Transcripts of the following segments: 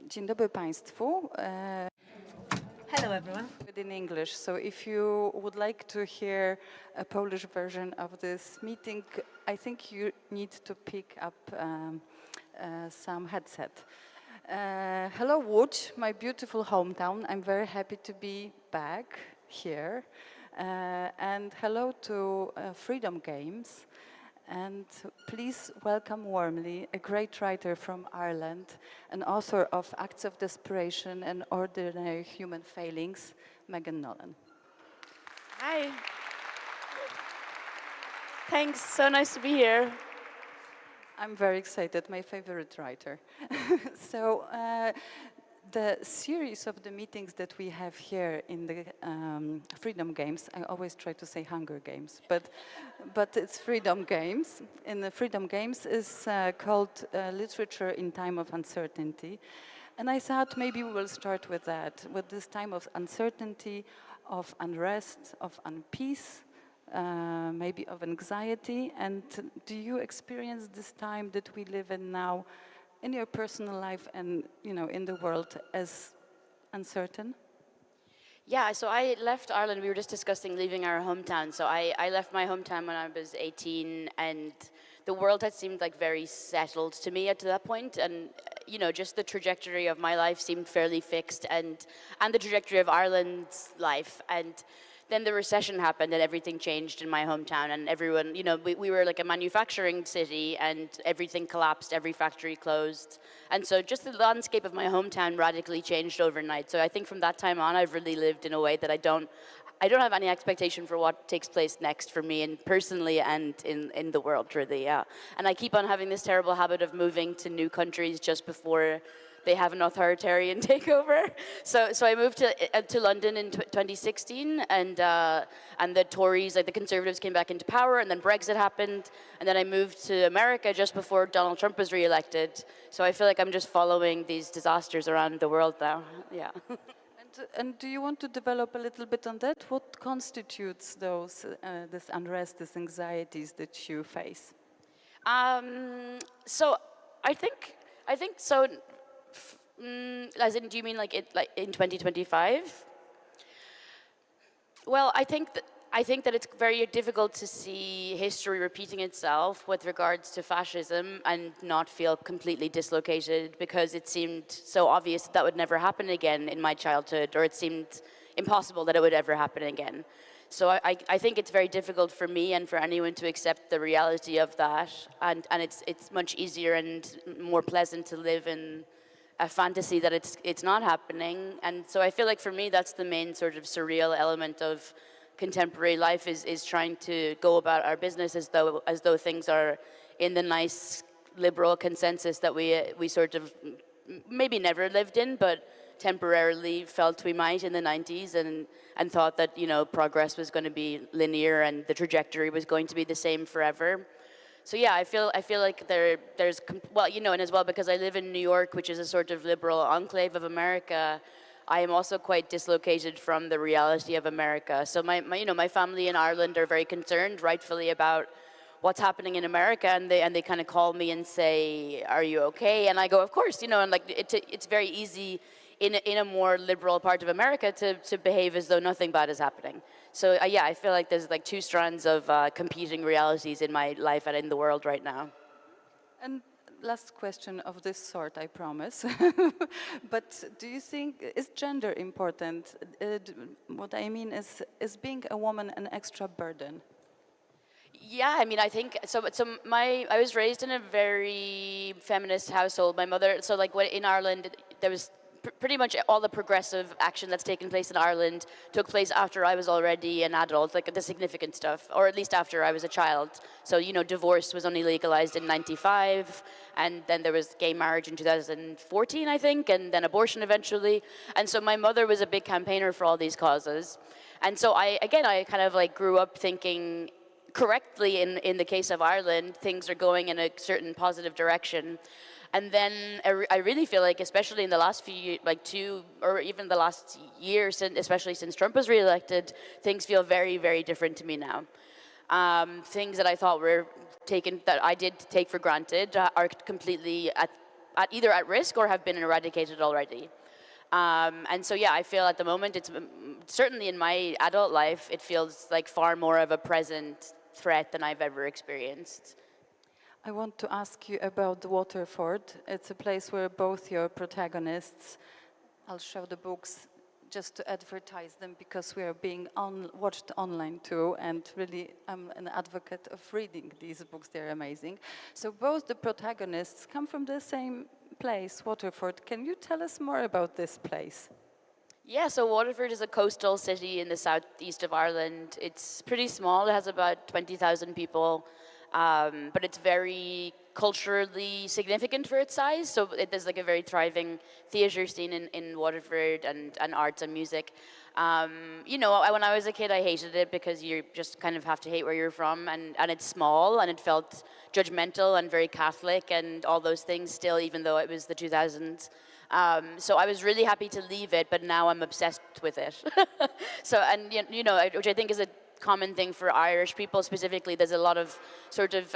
Dzień dobry Państwu. Hello, everyone. In English, so if you would like to hear a Polish version of this meeting, I think you need to pick up some headset. Hello Łódź, my beautiful hometown. I'm very happy to be back here. And hello to Freedom Games. And please welcome warmly a great writer from Ireland, an author of Acts of Desperation and Ordinary Human Failings, Megan Nolan. Hi. Thanks, so nice to be here. I'm very excited, my favorite writer. So the series of the meetings that we have here in the Freedom Games, I always try to say Hunger Games, but it's Freedom Games. In the Freedom Games is called Literature in Time of Uncertainty. And I thought maybe we will start with that, with this time of uncertainty, of unrest, of unpeace, maybe of anxiety. And do you experience this time that we live in now in your personal life and, you know, in the world as uncertain? Yeah, so I left Ireland. We were just discussing leaving our hometown. So I left my hometown when I was 18, and the world had seemed like very settled to me at that point. And, you know, just the trajectory of my life seemed fairly fixed, and the trajectory of Ireland's life. And then the recession happened and everything changed in my hometown, and everyone, you know, we were like a manufacturing city and everything collapsed, every factory closed. And so just the landscape of my hometown radically changed overnight. So I think from that time on, I've really lived in a way that I don't have any expectation for what takes place next for me, and personally and in the world, really, yeah. And I keep on having this terrible habit of moving to new countries just before they have an authoritarian takeover. So I moved to London in 2016, and the Tories, like the Conservatives, came back into power, and then Brexit happened, and then I moved to America just before Donald Trump was reelected. So I feel like I'm just following these disasters around the world now. Yeah. And do you want to develop a little bit on that? What constitutes those this unrest, these anxieties that you face? So I think so. As in, do you mean like in 2025? Well, I think that it's very difficult to see history repeating itself with regards to fascism and not feel completely dislocated, because it seemed so obvious that would never happen again in my childhood, or it seemed impossible that it would ever happen again. So I think it's very difficult for me and for anyone to accept the reality of that, and it's much easier and more pleasant to live in a fantasy that it's not happening. And so I feel like for me that's the main sort of surreal element of contemporary life, is trying to go about our business as though things are in the nice liberal consensus that we sort of maybe never lived in, but temporarily felt we might in the 90s, and thought that, you know, progress was going to be linear and the trajectory was going to be the same forever. So yeah, I feel like there's, well, you know, and as well because I live in New York, which is a sort of liberal enclave of America, I am also quite dislocated from the reality of America. So my family in Ireland are very concerned, rightfully, about what's happening in America, and they kind of call me and say, "Are you okay?" And I go, "Of course," you know, and like it's very easy in a more liberal part of America to behave as though nothing bad is happening. So yeah, I feel like there's like two strands of competing realities in my life and in the world right now. And last question of this sort, I promise. But do you think, is gender important? What I mean is being a woman an extra burden? Yeah, I mean, I think so. I was raised in a very feminist household. My mother, so like in Ireland, there was pretty much all the progressive action that's taken place in Ireland took place after I was already an adult, like the significant stuff, or at least after I was a child. So, you know, divorce was only legalized in 95, and then there was gay marriage in 2014, I think, and then abortion eventually. And so my mother was a big campaigner for all these causes. And so I kind of like grew up thinking correctly in the case of Ireland, things are going in a certain positive direction. And then I really feel like, especially in the last few, like 2 or even the last year, especially since Trump was reelected, things feel very, very different to me now. Things that I thought were taken, that I did take for granted, are completely either at risk or have been eradicated already. And so, yeah, I feel at the moment, it's certainly in my adult life, it feels like far more of a present threat than I've ever experienced. I want to ask you about Waterford. It's a place where both your protagonists, I'll show the books just to advertise them because we are being watched online too, and really I'm an advocate of reading these books, they're amazing. So both the protagonists come from the same place, Waterford. Can you tell us more about this place? Yeah, so Waterford is a coastal city in the southeast of Ireland. It's pretty small, it has about 20,000 people, but it's very culturally significant for its size. So there's like a very thriving theatre scene in Waterford and arts and music. You know, when I was a kid, I hated it because you just kind of have to hate where you're from, and it's small, and it felt judgmental and very Catholic and all those things still, even though it was the 2000s. So I was really happy to leave it, but now I'm obsessed with it. So, and you know, which I think is a common thing for Irish people specifically. There's a lot of sort of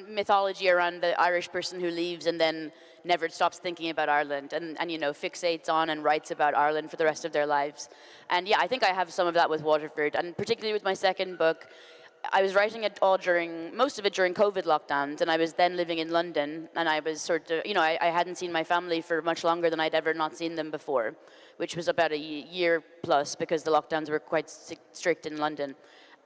mythology around the Irish person who leaves and then never stops thinking about Ireland and you know, fixates on and writes about Ireland for the rest of their lives. And yeah, I think I have some of that with Waterford, and particularly with my second book. I was writing it all most of it during COVID lockdowns, and I was then living in London, and I was sort of, you know, I hadn't seen my family for much longer than I'd ever not seen them before, which was about a year plus because the lockdowns were quite strict in London.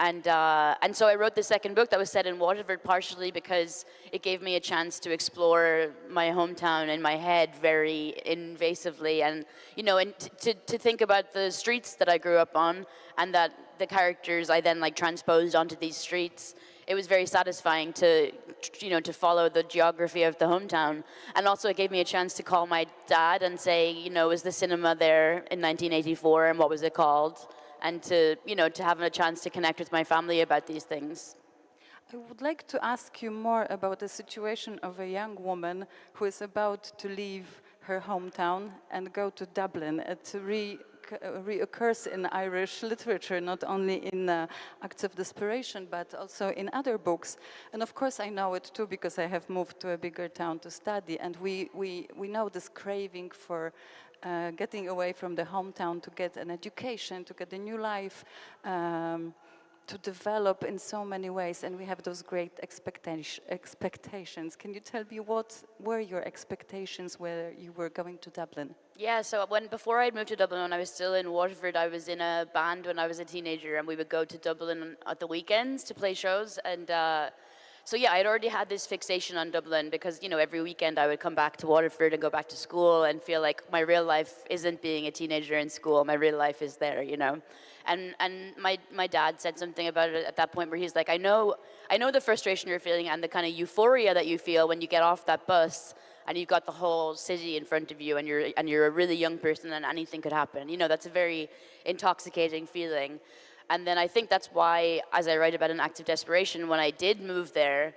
And so I wrote the second book that was set in Waterford partially because it gave me a chance to explore my hometown in my head very invasively, and you know, and to think about the streets that I grew up on and that the characters I then like transposed onto these streets. It was very satisfying to, you know, to follow the geography of the hometown. And also it gave me a chance to call my dad and say, you know, was the cinema there in 1984 and what was it called? And to, you know, to have a chance to connect with my family about these things. I would like to ask you more about the situation of a young woman who is about to leave her hometown and go to Dublin. It reoccurs in Irish literature, not only in Acts of Desperation, but also in other books. And of course I know it too because I have moved to a bigger town to study, and we know this craving for getting away from the hometown to get an education, to get a new life, to develop in so many ways, and we have those great expectations. Can you tell me what were your expectations where you were going to Dublin? Yeah, so before I moved to Dublin, when I was still in Waterford, I was in a band when I was a teenager, and we would go to Dublin at the weekends to play shows, and so yeah, I'd already had this fixation on Dublin because, you know, every weekend I would come back to Waterford and go back to school and feel like my real life isn't being a teenager in school, my real life is there, you know. And my dad said something about it at that point where he's like, I know the frustration you're feeling and the kind of euphoria that you feel when you get off that bus and you've got the whole city in front of you and you're a really young person and anything could happen. You know, that's a very intoxicating feeling. And then I think that's why, as I write about an act of desperation, when I did move there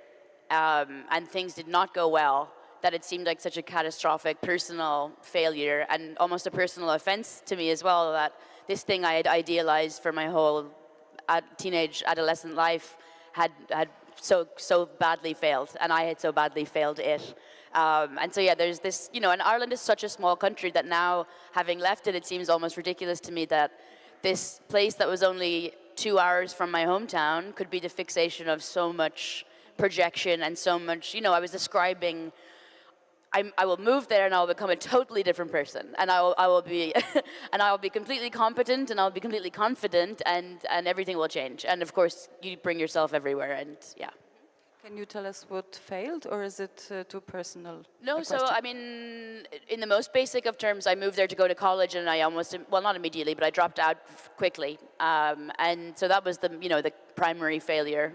and things did not go well, that it seemed like such a catastrophic personal failure and almost a personal offense to me as well, that this thing I had idealized for my whole teenage adolescent life had so badly failed, and I had so badly failed it. And so yeah, there's this, you know, and Ireland is such a small country that now, having left it, it seems almost ridiculous to me that this place that was only 2 hours from my hometown could be the fixation of so much projection and so much, you know, I was describing, I will move there and I'll become a totally different person, and I will be and I will be completely competent and I'll be completely confident, and everything will change. And of course you bring yourself everywhere, and yeah. Can you tell us what failed, or is it too personal? No, so I mean, in the most basic of terms, I moved there to go to college, and I almost, well, not immediately, but I dropped out quickly, and so that was the, you know, the primary failure.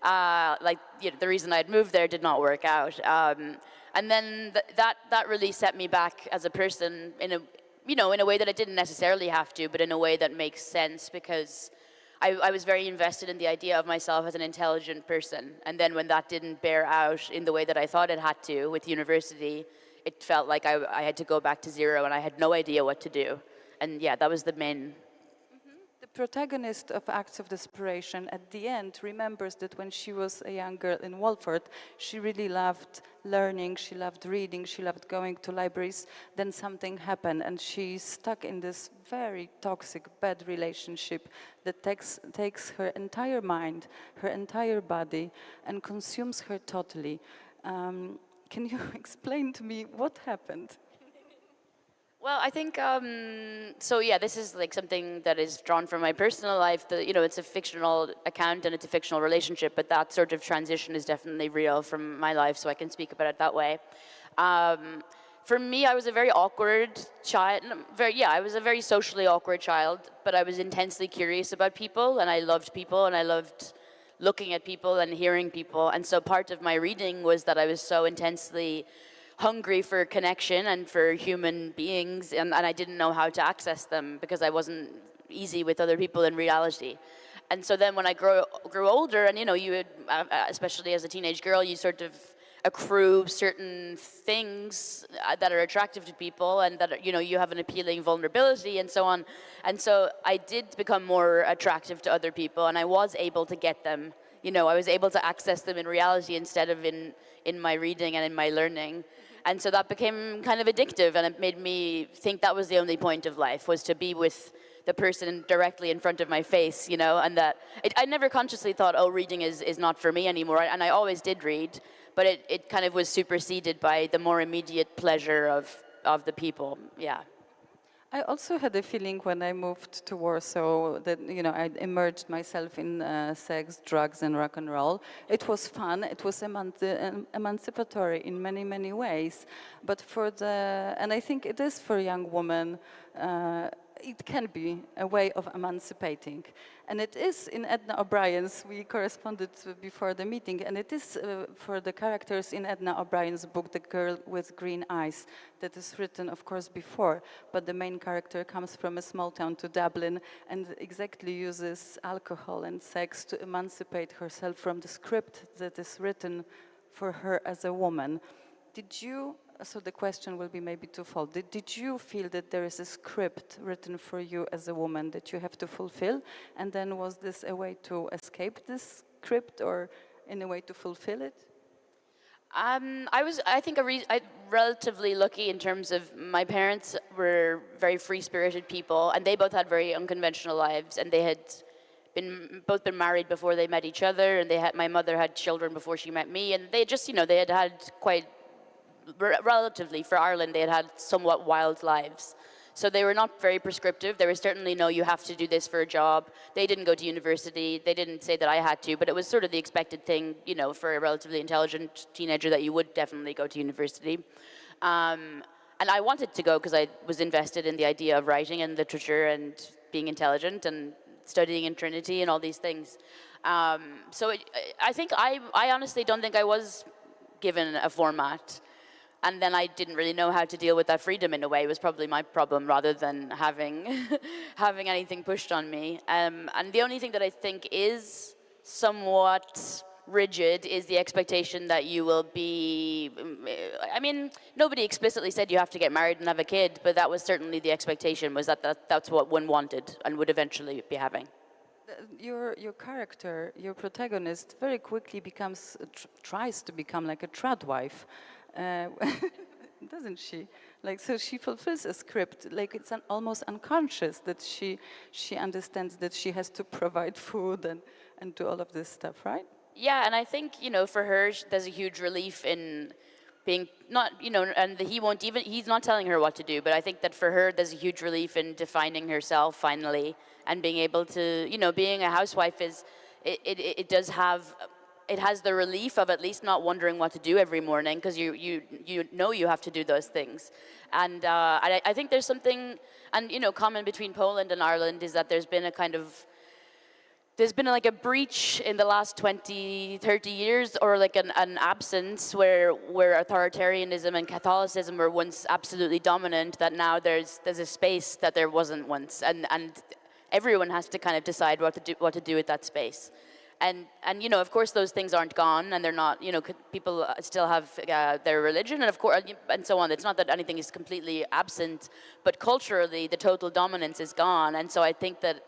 Like, you know, the reason I'd moved there did not work out, and then that really set me back as a person in a, you know, in a way that it didn't necessarily have to, but in a way that makes sense, because I was very invested in the idea of myself as an intelligent person. And then when that didn't bear out in the way that I thought it had to with university, it felt like I had to go back to zero and I had no idea what to do. And yeah, that was the main The protagonist of Acts of Desperation at the end remembers that when she was a young girl in Walford, she really loved learning, she loved reading, she loved going to libraries. Then something happened and she's stuck in this very toxic, bad relationship that takes her entire mind, her entire body, and consumes her totally. Can you explain to me what happened? Well, I think so. Yeah, this is like something that is drawn from my personal life. It's a fictional account and it's a fictional relationship, but that sort of transition is definitely real from my life, so I can speak about it that way. For me, I was a very awkward child. I was a very socially awkward child, but I was intensely curious about people, and I loved people, and I loved looking at people and hearing people. And so part of my reading was that I was so intensely hungry for connection and for human beings, and I didn't know how to access them because I wasn't easy with other people in reality. And so then when I grew older, and you would, especially as a teenage girl, you sort of accrue certain things that are attractive to people, and that you have an appealing vulnerability and so on. And so I did become more attractive to other people, and I was able to get them. I was able to access them in reality instead of in my reading and in my learning. And so that became kind of addictive, and it made me think that was the only point of life, was to be with the person directly in front of my face, and that I never consciously thought, oh, reading is not for me anymore, and I always did read, but it kind of was superseded by the more immediate pleasure of the people, yeah. I also had a feeling when I moved to Warsaw that, I immersed myself in sex, drugs, and rock and roll. It was fun. It was emancipatory in many, many ways. But and I think it is for young women, it can be a way of emancipating. And it is in Edna O'Brien's, we corresponded before the meeting, and it is for the characters in Edna O'Brien's book, The Girl with Green Eyes, that is written, of course, before, but the main character comes from a small town to Dublin and exactly uses alcohol and sex to emancipate herself from the script that is written for her as a woman. So the question will be maybe twofold. Did you feel that there is a script written for you as a woman that you have to fulfill? And then was this a way to escape this script or in a way to fulfill it? I think, relatively lucky in terms of my parents were very free-spirited people, and they both had very unconventional lives, and they had both been married before they met each other, and my mother had children before she met me, and they just, they had quite, relatively for Ireland, they had somewhat wild lives. So they were not very prescriptive. There was certainly no, you have to do this for a job. They didn't go to university. They didn't say that I had to, but it was sort of the expected thing, for a relatively intelligent teenager, that you would definitely go to university. And I wanted to go because I was invested in the idea of writing and literature and being intelligent and studying in Trinity and all these things. I think I honestly don't think I was given a format. And then I didn't really know how to deal with that freedom in a way. It was probably my problem rather than having having anything pushed on me. And the only thing that I think is somewhat rigid is the expectation that you will be, nobody explicitly said you have to get married and have a kid, but that was certainly the expectation, was that's what one wanted and would eventually be having. Your character, your protagonist, very quickly tries to become like a trad wife. Doesn't she? So she fulfills a script. It's almost unconscious that she understands that she has to provide food and do all of this stuff, right? Yeah, and I think for her, there's a huge relief in being not, and he's not telling her what to do. But I think that for her, there's a huge relief in defining herself finally, and being able to, being a housewife it does have. It has the relief of at least not wondering what to do every morning, because you have to do those things. And I think there's something, and common between Poland and Ireland is that there's been like a breach in the last 20, 30 years, or like an absence where authoritarianism and Catholicism were once absolutely dominant, that now there's a space that there wasn't once, and everyone has to kind of decide what to do with that space. And of course those things aren't gone, and they're not, people still have their religion, and of course, and so on. It's not that anything is completely absent, but culturally the total dominance is gone. And so I think that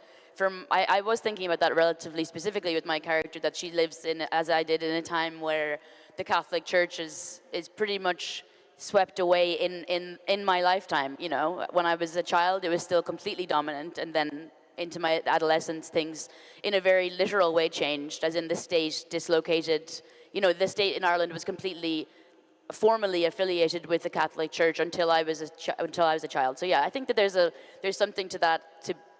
I was thinking about that relatively specifically with my character, that she lives in, as I did, in a time where the Catholic Church is pretty much swept away in my lifetime. You know, when I was a child, it was still completely dominant, and then into my adolescence, things in a very literal way changed, as in the state dislocated. You know, the state in Ireland was completely formally affiliated with the Catholic Church until I was a child. So yeah, I think that there's something to that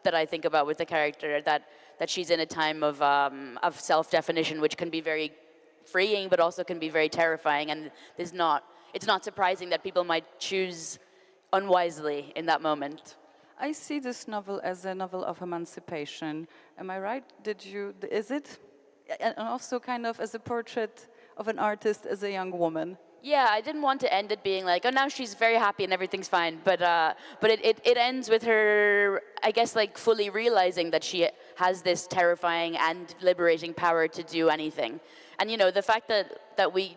that I think about with the character, that she's in a time of self-definition, which can be very freeing, but also can be very terrifying. And it's not surprising that people might choose unwisely in that moment. I see this novel as a novel of emancipation. Am I right? Is it? And also kind of as a portrait of an artist as a young woman. Yeah, I didn't want to end it being like, oh, now she's very happy and everything's fine. But it ends with her, I guess, like fully realizing that she has this terrifying and liberating power to do anything. And, you know, the fact that we,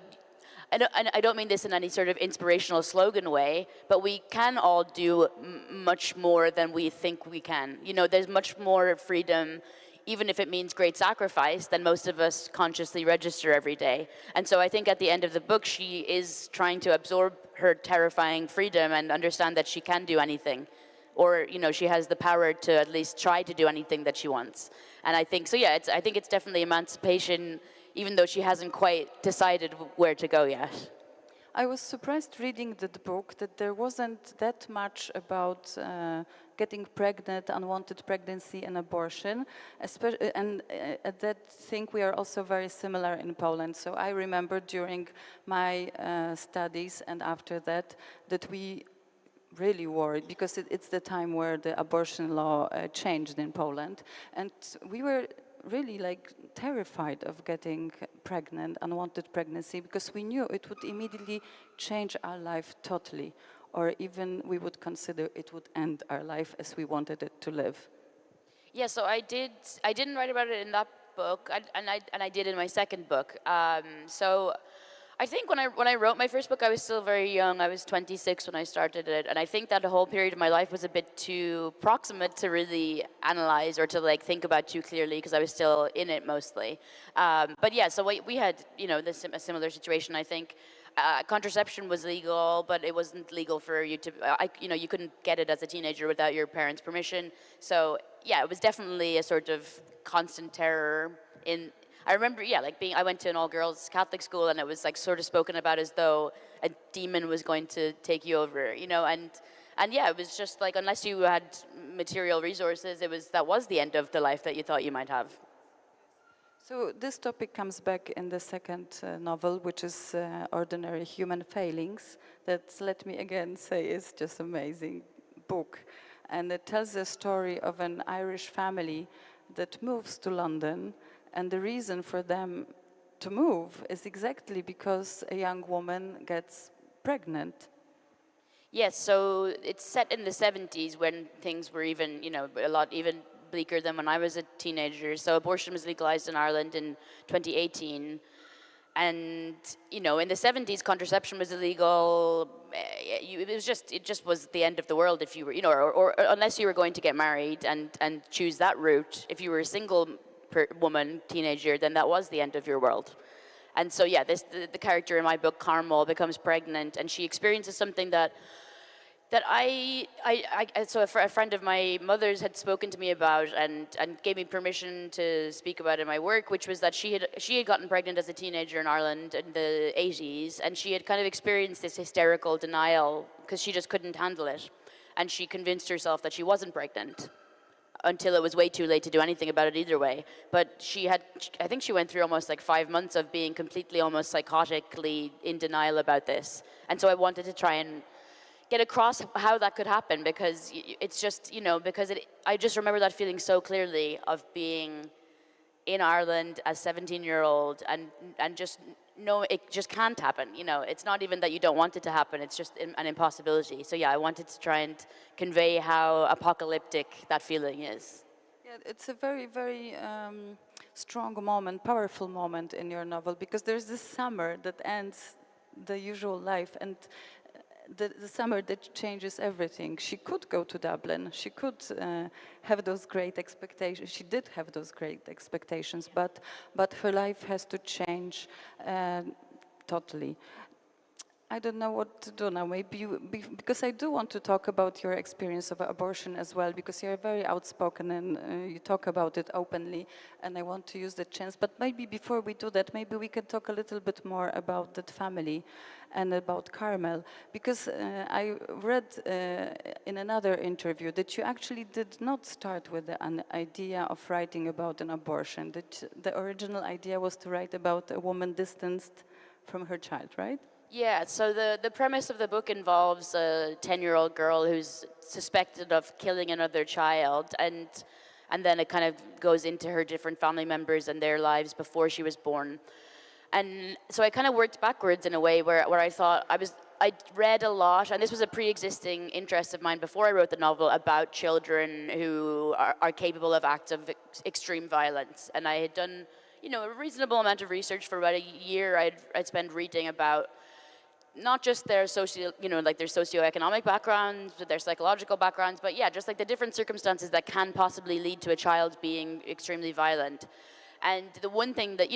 I don't mean this in any sort of inspirational slogan way, but we can all do much more than we think we can. You know, there's much more freedom, even if it means great sacrifice, than most of us consciously register every day. And so I think at the end of the book, she is trying to absorb her terrifying freedom and understand that she can do anything. Or, you know, she has the power to at least try to do anything that she wants. And I think, so yeah, I think it's definitely emancipation, even though she hasn't quite decided where to go yet. I was surprised reading that book that there wasn't that much about getting pregnant, unwanted pregnancy and abortion, and that thing we are also very similar in Poland. So I remember during my studies and after that we really worried, because it's the time where the abortion law changed in Poland, and we were really like terrified of getting pregnant, unwanted pregnancy, because we knew it would immediately change our life totally, or even we would consider it would end our life as we wanted it to live. Yeah, so I didn't write about it in that book, and I did in my second book. So I think when I wrote my first book, I was still very young. I was 26 when I started it, and I think that the whole period of my life was a bit too proximate to really analyze or to like think about too clearly, because I was still in it mostly. But yeah, so we had, you know, a similar situation. I think contraception was legal, but it wasn't legal for you to, you know, you couldn't get it as a teenager without your parents' permission. So yeah, it was definitely a sort of constant terror in. I remember, yeah, like I went to an all-girls Catholic school, and it was like sort of spoken about as though a demon was going to take you over, you know, and yeah, it was just like, unless you had material resources, that was the end of the life that you thought you might have. So this topic comes back in the second novel, which is Ordinary Human Failings, that, let me again say, is just amazing book. And it tells the story of an Irish family that moves to London. And the reason for them to move is exactly because a young woman gets pregnant. Yes, so it's set in the 70s, when things were even, you know, a lot even bleaker than when I was a teenager. So abortion was legalized in Ireland in 2018. And, you know, in the 70s, contraception was illegal. It just was the end of the world if you were, you know, or unless you were going to get married and choose that route. If you were a single woman, teenager, then that was the end of your world. And so yeah, the character in my book, Carmel, becomes pregnant, and she experiences something that so a friend of my mother's had spoken to me about and gave me permission to speak about in my work, which was that she had gotten pregnant as a teenager in Ireland in the 80s, and she had kind of experienced this hysterical denial because she just couldn't handle it, and she convinced herself that she wasn't pregnant until it was way too late to do anything about it either way. But I think she went through almost like 5 months of being completely, almost psychotically in denial about this. And so I wanted to try and get across how that could happen, because it's just, you know, because I just remember that feeling so clearly of being in Ireland as 17-year-old and just no, it just can't happen. You know, it's not even that you don't want it to happen, it's just an impossibility. So yeah, I wanted to try and convey how apocalyptic that feeling is. Yeah, it's a very, very strong moment, powerful moment in your novel, because there's this summer that ends the usual life, and the summer that changes everything. She could go to Dublin. She could have those great expectations. She did have those great expectations, but her life has to change totally. I don't know what to do now. Maybe because I do want to talk about your experience of abortion as well, because you're very outspoken and you talk about it openly, and I want to use the chance. But maybe before we do that, maybe we can talk a little bit more about that family and about Carmel, because I read in another interview that you actually did not start with an idea of writing about an abortion. That the original idea was to write about a woman distanced from her child, right? Yeah, so the premise of the book involves a 10-year-old girl who's suspected of killing another child, and then it kind of goes into her different family members and their lives before she was born. And so I kind of worked backwards in a way where I thought I read a lot, and this was a pre-existing interest of mine before I wrote the novel, about children who are capable of acts of extreme violence. And I had done, a reasonable amount of research for about a year. I'd spent reading about not just their their socioeconomic backgrounds, but their psychological backgrounds, but yeah, just like the different circumstances that can possibly lead to a child being extremely violent. And the one thing that,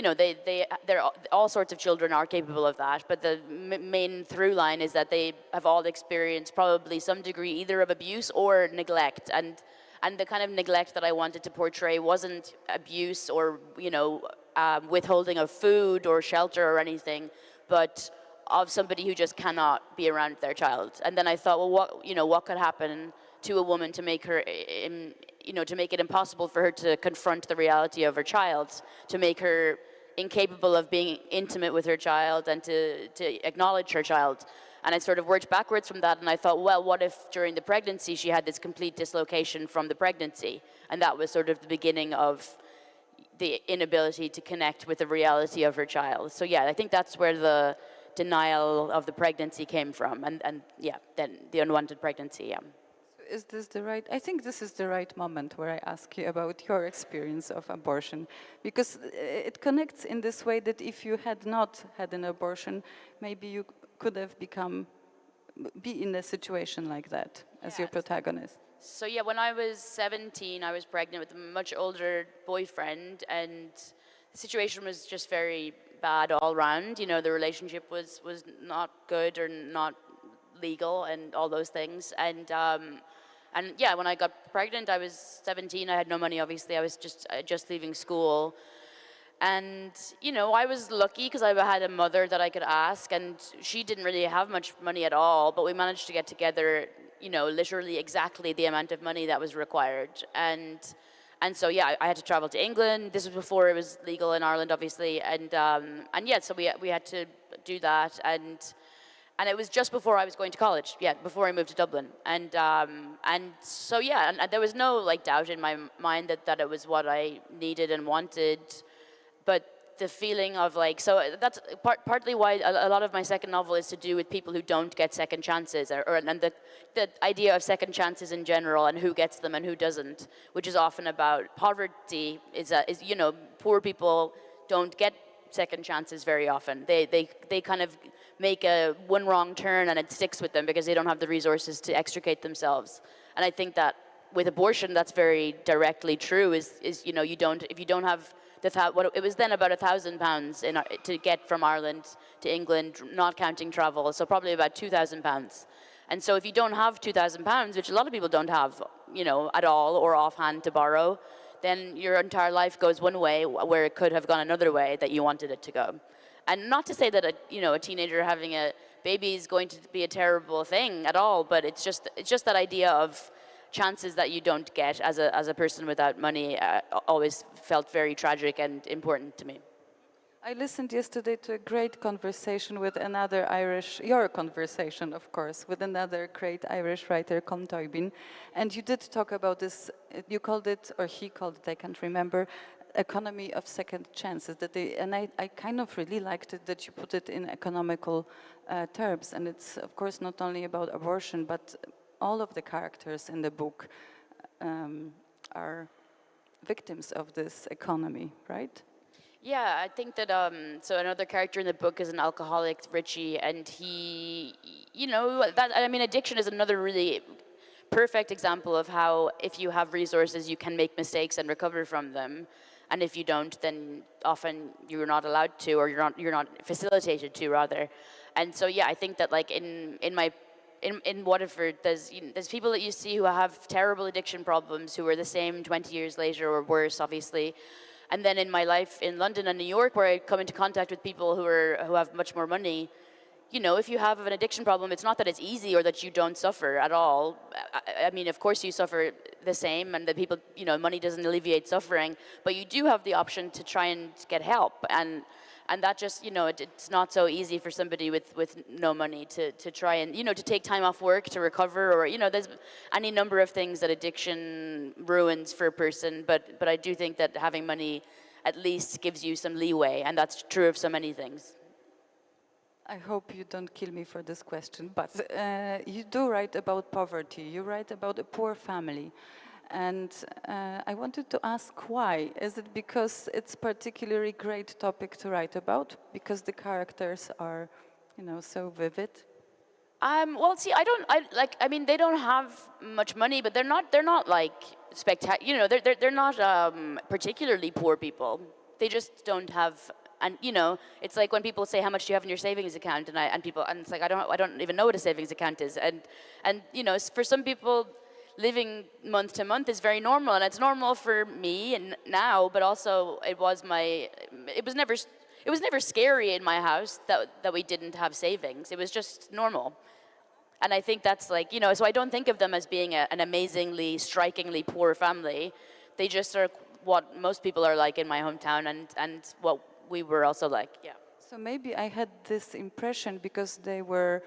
they're all sorts of children are capable of that, but the main through line is that they have all experienced probably some degree either of abuse or neglect. And the kind of neglect that I wanted to portray wasn't abuse or, withholding of food or shelter or anything, but of somebody who just cannot be around their child. And then I thought, well, what could happen to a woman to make her, to make it impossible for her to confront the reality of her child, to make her incapable of being intimate with her child and to acknowledge her child. And I sort of worked backwards from that, and I thought, well, what if during the pregnancy she had this complete dislocation from the pregnancy? And that was sort of the beginning of the inability to connect with the reality of her child. So yeah, I think that's where the denial of the pregnancy came from, and yeah, then the unwanted pregnancy, yeah. Is this I think this is the right moment where I ask you about your experience of abortion, because it connects in this way that if you had not had an abortion, maybe you could have be in a situation like that as your protagonist. So yeah, when I was 17, I was pregnant with a much older boyfriend, and the situation was just very bad all around. The relationship was not good or not legal and all those things. And yeah, when I got pregnant, I was 17. I had no money, obviously. I was just leaving school. And, I was lucky because I had a mother that I could ask, and she didn't really have much money at all, but we managed to get together, literally exactly the amount of money that was required. And so, yeah, I had to travel to England. This was before it was legal in Ireland, obviously. And yeah, so we had to do that. And it was just before I was going to college, before I moved to Dublin. And so, yeah, and there was no, doubt in my mind that it was what I needed and wanted. But the feeling of, so that's partly why a lot of my second novel is to do with people who don't get second chances, and the idea of second chances in general and who gets them and who doesn't, which is often about poverty, is poor people don't get second chances very often. They kind of make one wrong turn and it sticks with them because they don't have the resources to extricate themselves. And I think that with abortion, that's very directly true. If you don't have it was then about £1,000 to get from Ireland to England, not counting travel, so probably about £2,000. And so if you don't have £2,000, which a lot of people don't have, at all or offhand to borrow, then your entire life goes one way where it could have gone another way that you wanted it to go. And not to say that a teenager having a baby is going to be a terrible thing at all, but it's just that idea of chances that you don't get as a person without money always felt very tragic and important to me. I listened yesterday to a great conversation with another your conversation, of course, with another great Irish writer, Colm Toibin, and you did talk about this, you called it, or he called it, I can't remember, economy of second chances. And I kind of really liked it that you put it in economical terms, and it's, of course, not only about abortion, but all of the characters in the book are victims of this economy, right? Yeah, I think that so another character in the book is an alcoholic, Richie, and he, I mean, addiction is another really perfect example of how if you have resources, you can make mistakes and recover from them, and if you don't, then often you're not allowed to, or you're not facilitated to, rather. And so yeah, I think that like in Waterford, there's people that you see who have terrible addiction problems who are the same 20 years later or worse, obviously. And then in my life in London and New York, where I come into contact with people who have much more money, if you have an addiction problem, it's not that it's easy or that you don't suffer at all. I mean, of course you suffer the same, and the people, money doesn't alleviate suffering, but you do have the option to try and get help. And that just, it's not so easy for somebody with no money to try and, to take time off work to recover, or, there's any number of things that addiction ruins for a person. But I do think that having money at least gives you some leeway, and that's true of so many things. I hope you don't kill me for this question, but you do write about poverty. You write about a poor family. And I wanted to ask why. Is it because it's particularly great topic to write about? Because the characters are, so vivid? Well, see, I mean, they don't have much money, but they're not like spectacular, they're not particularly poor people. They just don't have, and it's like when people say, how much do you have in your savings account? And it's like, I don't even know what a savings account is. And for some people, living month to month is very normal, and it's normal for me and now, but also it was never scary in my house that we didn't have savings. It was just normal. And I think that's like, so I don't think of them as being an amazingly, strikingly poor family. They just are what most people are like in my hometown, and what we were also like, yeah. So maybe I had this impression because they were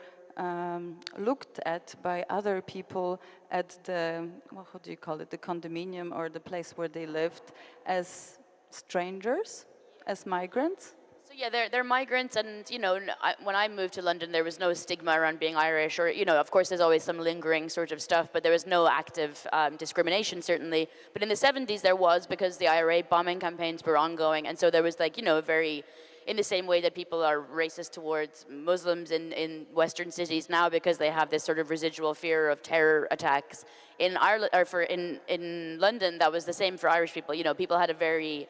looked at by other people at the, how do you call it, the condominium or the place where they lived, as strangers, as migrants? So yeah, they're migrants, and when I moved to London, there was no stigma around being Irish, or of course there's always some lingering sort of stuff, but there was no active discrimination, certainly. But in the 70s there was, because the IRA bombing campaigns were ongoing, and so there was like very, in the same way that people are racist towards Muslims in Western cities now because they have this sort of residual fear of terror attacks. In Ireland, or in London, that was the same for Irish people. People had a very,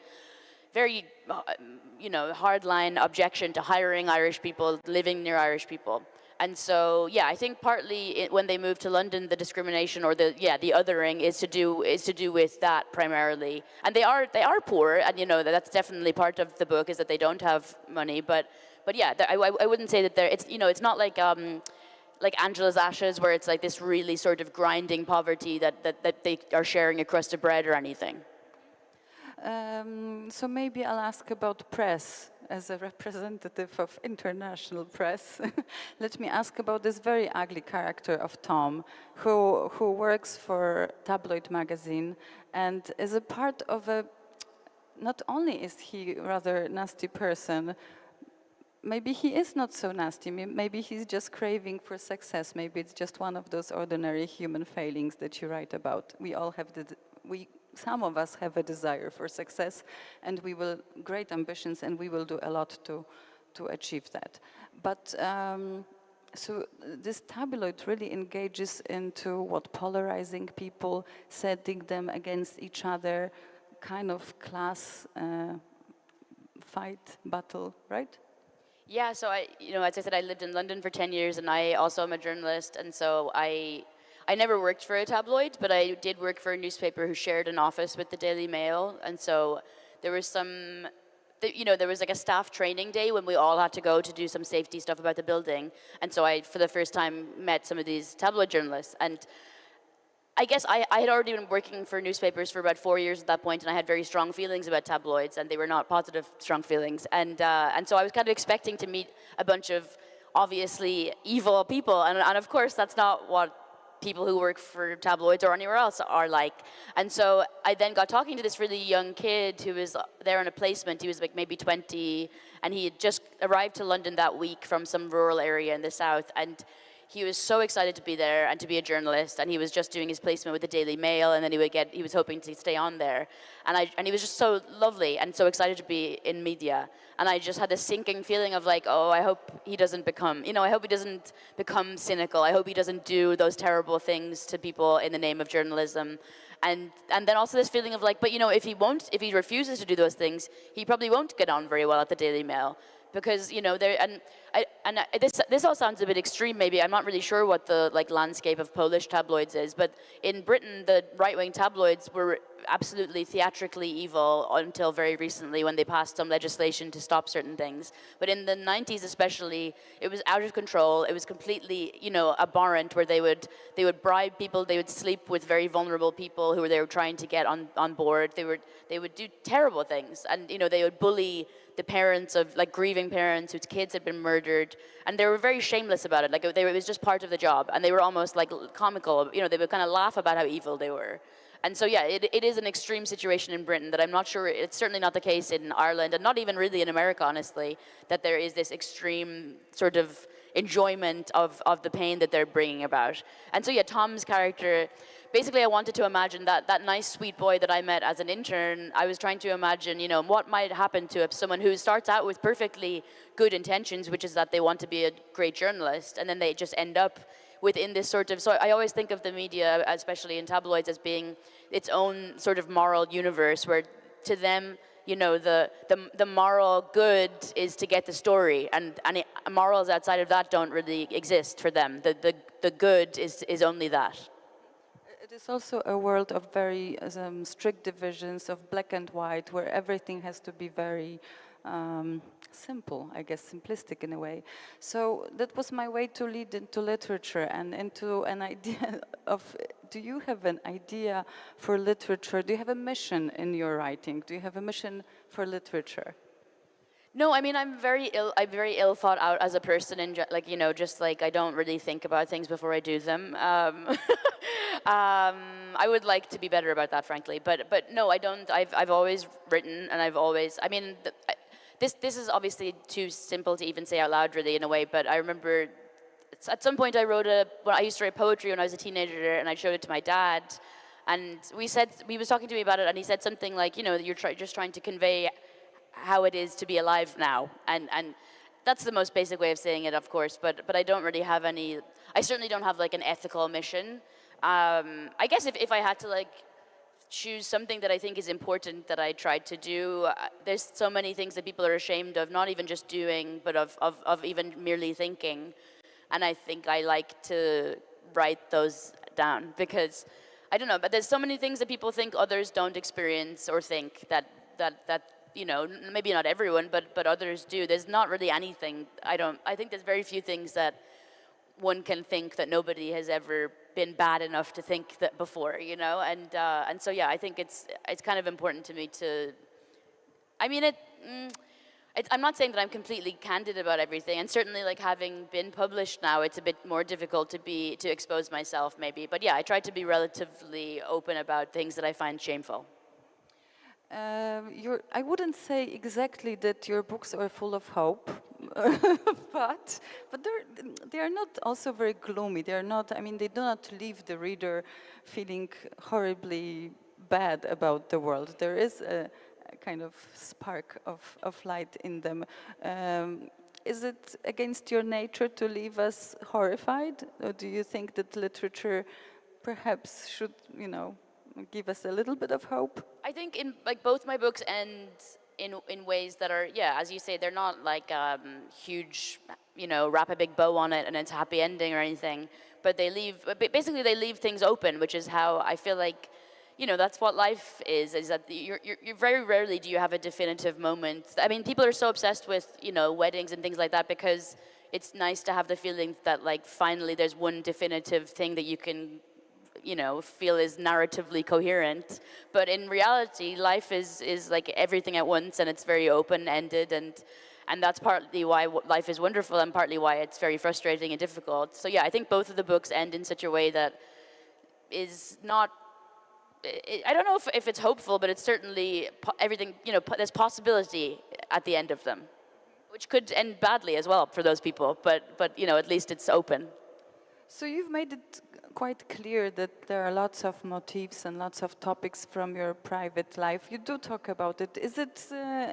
very, hardline objection to hiring Irish people, living near Irish people. And so, yeah, I think partly when they moved to London, the discrimination or the othering is to do with that primarily. And they are poor, and that's definitely part of the book, is that they don't have money. But yeah, I wouldn't say that it's not like Angela's Ashes, where it's like this really sort of grinding poverty that they are sharing a crust of bread or anything. So maybe I'll ask about press. As a representative of international press, let me ask about this very ugly character of Tom, who works for tabloid magazine and is a part of a, not only is he a rather nasty person, maybe he is not so nasty, maybe he's just craving for success, maybe it's just one of those ordinary human failings that you write about. We all have some of us have a desire for success, and great ambitions, and we will do a lot to achieve that. But so this tabloid really engages into polarizing people, setting them against each other, kind of class fight, battle, right? Yeah, so as I said, I lived in London for 10 years, and I also am a journalist, and so I never worked for a tabloid, but I did work for a newspaper who shared an office with the Daily Mail, and so there was there was like a staff training day when we all had to go to do some safety stuff about the building, and so I, for the first time, met some of these tabloid journalists, and I guess I had already been working for newspapers for about 4 years at that point, and I had very strong feelings about tabloids, and they were not positive, strong feelings, and so I was kind of expecting to meet a bunch of obviously evil people, and of course that's not what people who work for tabloids or anywhere else are like. And so I then got talking to this really young kid who was there on a placement. He was like maybe 20, and he had just arrived to London that week from some rural area in the south. And he was so excited to be there and to be a journalist, and he was just doing his placement with the Daily Mail, and then he was hoping to stay on there. And he was just so lovely and so excited to be in media. And I just had this sinking feeling of like, oh, I hope he doesn't become, I hope he doesn't become cynical. I hope he doesn't do those terrible things to people in the name of journalism. And then also this feeling of like, but if he refuses to do those things, he probably won't get on very well at the Daily Mail. Because this all sounds a bit extreme. Maybe I'm not really sure what the landscape of Polish tabloids is, but in Britain the right-wing tabloids were absolutely theatrically evil until very recently when they passed some legislation to stop certain things. But in the 90s especially, it was out of control. It was completely abhorrent, where they would bribe people, they would sleep with very vulnerable people who they were trying to get on board. They would do terrible things, and they would bully the parents of grieving parents whose kids had been murdered, and they were very shameless about it. It was just part of the job, and they were almost comical. They would kind of laugh about how evil they were. And so yeah, it is an extreme situation in Britain that I'm not sure, it's certainly not the case in Ireland, and not even really in America, honestly, that there is this extreme sort of enjoyment of the pain that they're bringing about. And so yeah, Tom's character, basically I wanted to imagine that nice sweet boy that I met as an intern. I was trying to imagine, what might happen to someone who starts out with perfectly good intentions, which is that they want to be a great journalist, and then they just end up within this sort of, so I always think of the media, especially in tabloids, as being its own sort of moral universe, where to them, the moral good is to get the story, and morals outside of that don't really exist for them. The good is only that. It is also a world of very strict divisions of black and white, where everything has to be very simple, I guess, simplistic in a way. So that was my way to lead into literature and into an idea of, do you have an idea for literature? Do you have a mission in your writing? Do you have a mission for literature? No, I mean, I'm very ill thought out as a person, and I don't really think about things before I do them. I would like to be better about that, frankly, but no, I don't. I've always written, and I've always, this is obviously too simple to even say out loud, really, in a way, but I remember at some point I used to write poetry when I was a teenager, and I showed it to my dad, and he was talking to me about it, and he said something like, you're just trying to convey how it is to be alive now, and that's the most basic way of saying it, of course, but I don't really have I certainly don't have an ethical mission. I guess if I had to choose something that I think is important that I tried to do, there's so many things that people are ashamed of, not even just doing, but of even merely thinking. And I think I like to write those down, because, I don't know, but there's so many things that people think others don't experience or think that maybe not everyone, but others do. There's not really anything, I think there's very few things that one can think that nobody has ever been bad enough to think that before, and so yeah, I think it's kind of important to me to, I'm not saying that I'm completely candid about everything, and certainly having been published now, it's a bit more difficult to expose myself maybe, but yeah, I try to be relatively open about things that I find shameful. I wouldn't say exactly that your books are full of hope, but they are not also very gloomy. They are not. They do not leave the reader feeling horribly bad about the world. There is a kind of spark of light in them. Is it against your nature to leave us horrified, or do you think that literature perhaps should, give us a little bit of hope? I think in both my books end in ways that are, yeah, as you say, they're not huge, wrap a big bow on it and it's a happy ending or anything, but they leave things open, which is how I feel that's what life is that you're very rarely do you have a definitive moment. People are so obsessed with, weddings and things like that, because it's nice to have the feeling that finally there's one definitive thing that you can feel is narratively coherent, but in reality, life is everything at once, and it's very open-ended, and that's partly why life is wonderful, and partly why it's very frustrating and difficult. So yeah, I think both of the books end in such a way that is not. I don't know if it's hopeful, but it's certainly everything. There's possibility at the end of them, which could end badly as well for those people. But at least it's open. So you've made it quite clear that there are lots of motifs and lots of topics from your private life. You do talk about it. Is it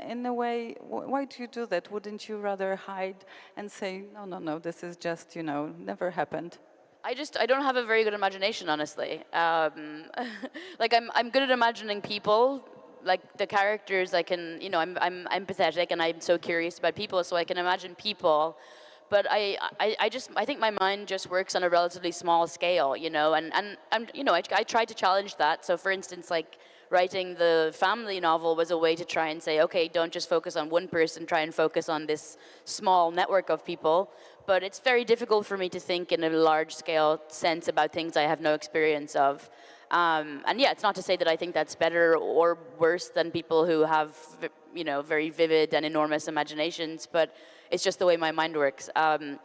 in a way, why do you do that? Wouldn't you rather hide and say, no, this is just, never happened? I don't have a very good imagination, honestly. Like I'm good at imagining people, like the characters. I can, I'm empathetic and I'm so curious about people, so I can imagine people. But I think my mind just works on a relatively small scale, I try to challenge that. So for instance, like writing the family novel was a way to try and say, okay, don't just focus on one person, try and focus on this small network of people. But it's very difficult for me to think in a large scale sense about things I have no experience of. And yeah, it's not to say that I think that's better or worse than people who have, very vivid and enormous imaginations, but it's just the way my mind works. And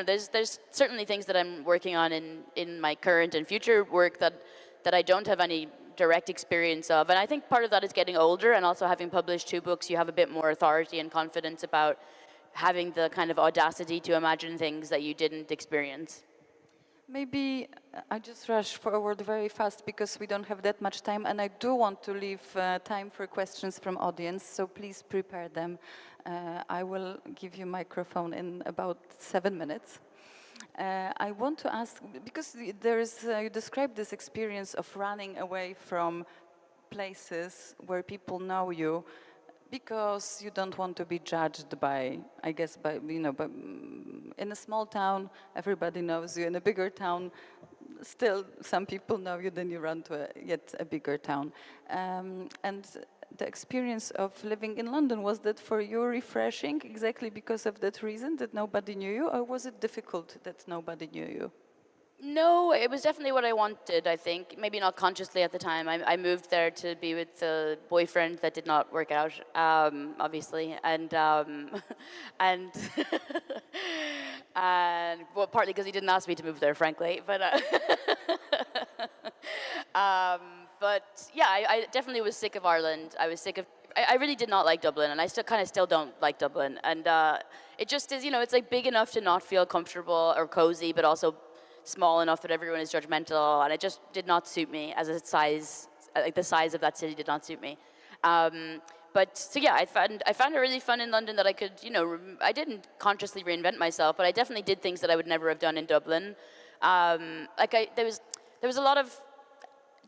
there's certainly things that I'm working on in my current and future work that I don't have any direct experience of. And I think part of that is getting older, and also having published 2 books, you have a bit more authority and confidence about having the kind of audacity to imagine things that you didn't experience. Maybe I just rush forward very fast because we don't have that much time, and I do want to leave time for questions from audience, so please prepare them. I will give you microphone in about 7 minutes. I want to ask, because you described this experience of running away from places where people know you, because you don't want to be judged by, in a small town, everybody knows you. In a bigger town, still some people know you, then you run to yet a bigger town. And the experience of living in London, was that for you refreshing exactly because of that reason, that nobody knew you, or was it difficult that nobody knew you? No, it was definitely what I wanted, I think. Maybe not consciously at the time. I moved there to be with a boyfriend that did not work out, obviously. And and well, partly because he didn't ask me to move there, frankly. But yeah, I definitely was sick of Ireland. I was sick of. I really did not like Dublin, and I still don't like Dublin. And it just is, it's like big enough to not feel comfortable or cozy, but also small enough that everyone is judgmental, and it just did not suit me as a size. Like the size of that city did not suit me. But so yeah, I found it really fun in London that I could, I didn't consciously reinvent myself, but I definitely did things that I would never have done in Dublin. There was a lot of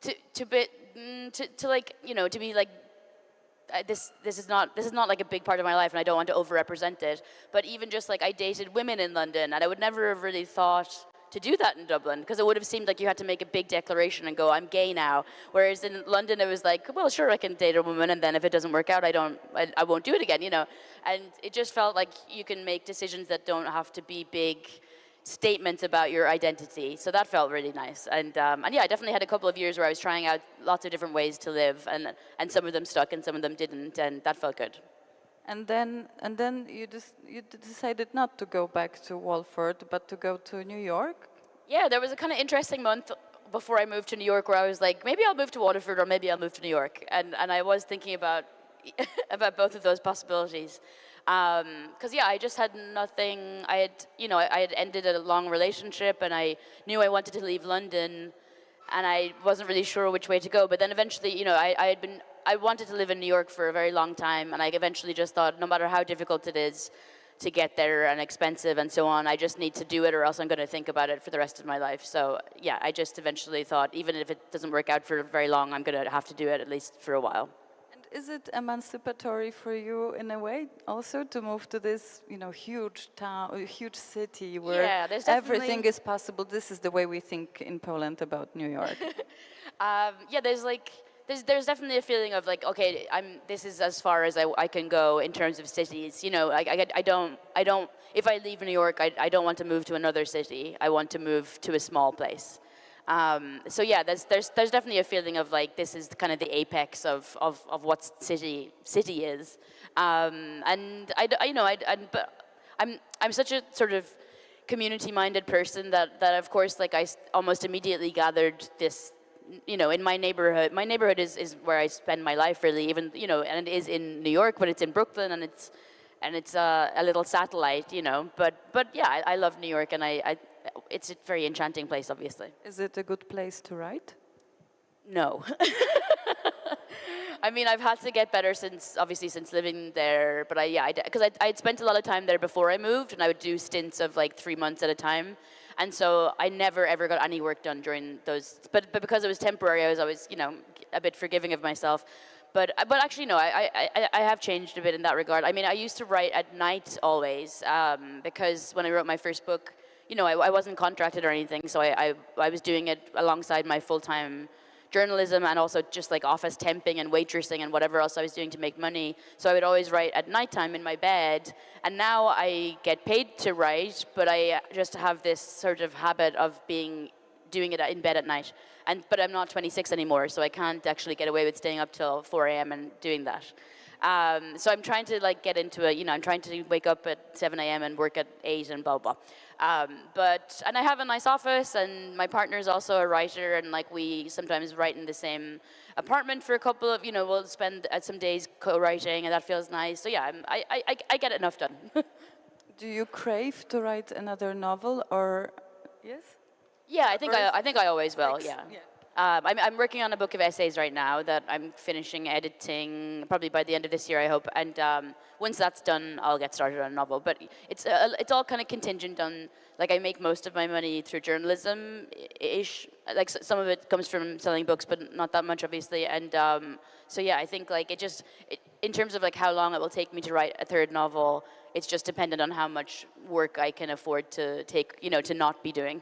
to be like. This is not like a big part of my life, and I don't want to overrepresent it. But even just like I dated women in London, and I would never have really thought to do that in Dublin, because it would have seemed like you had to make a big declaration and go, I'm gay now. Whereas in London, it was like, well, sure, I can date a woman, and then if it doesn't work out, I won't do it again, And it just felt like you can make decisions that don't have to be big statements about your identity. So that felt really nice. And yeah, I definitely had a couple of years where I was trying out lots of different ways to live, and some of them stuck and some of them didn't, and that felt good. And then you decided not to go back to Walford, but to go to New York? Yeah, there was a kind of interesting month before I moved to New York where I was like, maybe I'll move to Waterford or maybe I'll move to New York. And I was thinking about both of those possibilities. Because yeah, I just had nothing. I had ended a long relationship, and I knew I wanted to leave London, and I wasn't really sure which way to go. But then eventually, I wanted to live in New York for a very long time, and I eventually just thought, no matter how difficult it is to get there and expensive and so on, I just need to do it, or else I'm going to think about it for the rest of my life. So yeah, I just eventually thought, even if it doesn't work out for very long, I'm going to have to do it at least for a while. Is it emancipatory for you in a way also to move to this, huge town, huge city where everything is possible? This is the way we think in Poland about New York. Yeah, there's definitely a feeling of like, okay, this is as far as I can go in terms of cities. I don't. If I leave New York, I don't want to move to another city. I want to move to a small place. So yeah, there's definitely a feeling of like this is kind of the apex of what city is, and but I'm such a sort of community-minded person that of course like I almost immediately gathered this, in my neighborhood. My neighborhood is where I spend my life really, even and it is in New York, but it's in Brooklyn, and it's a little satellite, But yeah, I love New York, and it's a very enchanting place, obviously. Is it a good place to write? No. I mean, I've had to get better since living there, but because I'd spent a lot of time there before I moved, and I would do stints of like 3 months at a time. And so I never ever got any work done during those, but because it was temporary, I was always, a bit forgiving of myself. But actually, no, I have changed a bit in that regard. I mean, I used to write at night always, because when I wrote my first book, I wasn't contracted or anything, so I was doing it alongside my full-time journalism and also just like office temping and waitressing and whatever else I was doing to make money. So I would always write at nighttime in my bed. And now I get paid to write, but I just have this sort of habit of doing it in bed at night. But I'm not 26 anymore, so I can't actually get away with staying up till 4 a.m. and doing that. So I'm trying to like get into it, I'm trying to wake up at 7 a.m. and work at 8 and blah, blah. And I have a nice office, and my partner is also a writer, and like we sometimes write in the same apartment for a couple of, we'll spend some days co-writing, and that feels nice. So yeah, I get enough done. Do you crave to write another novel, or yes? Yeah, I think I always will. Ex- Yeah. yeah. I'm working on a book of essays right now that I'm finishing editing probably by the end of this year, I hope. And once that's done, I'll get started on a novel. But it's all kind of contingent on, like, I make most of my money through journalism-ish. Like, some of it comes from selling books, but not that much, obviously. And so yeah, I think like in terms of like how long it will take me to write a third novel, it's just dependent on how much work I can afford to take, to not be doing.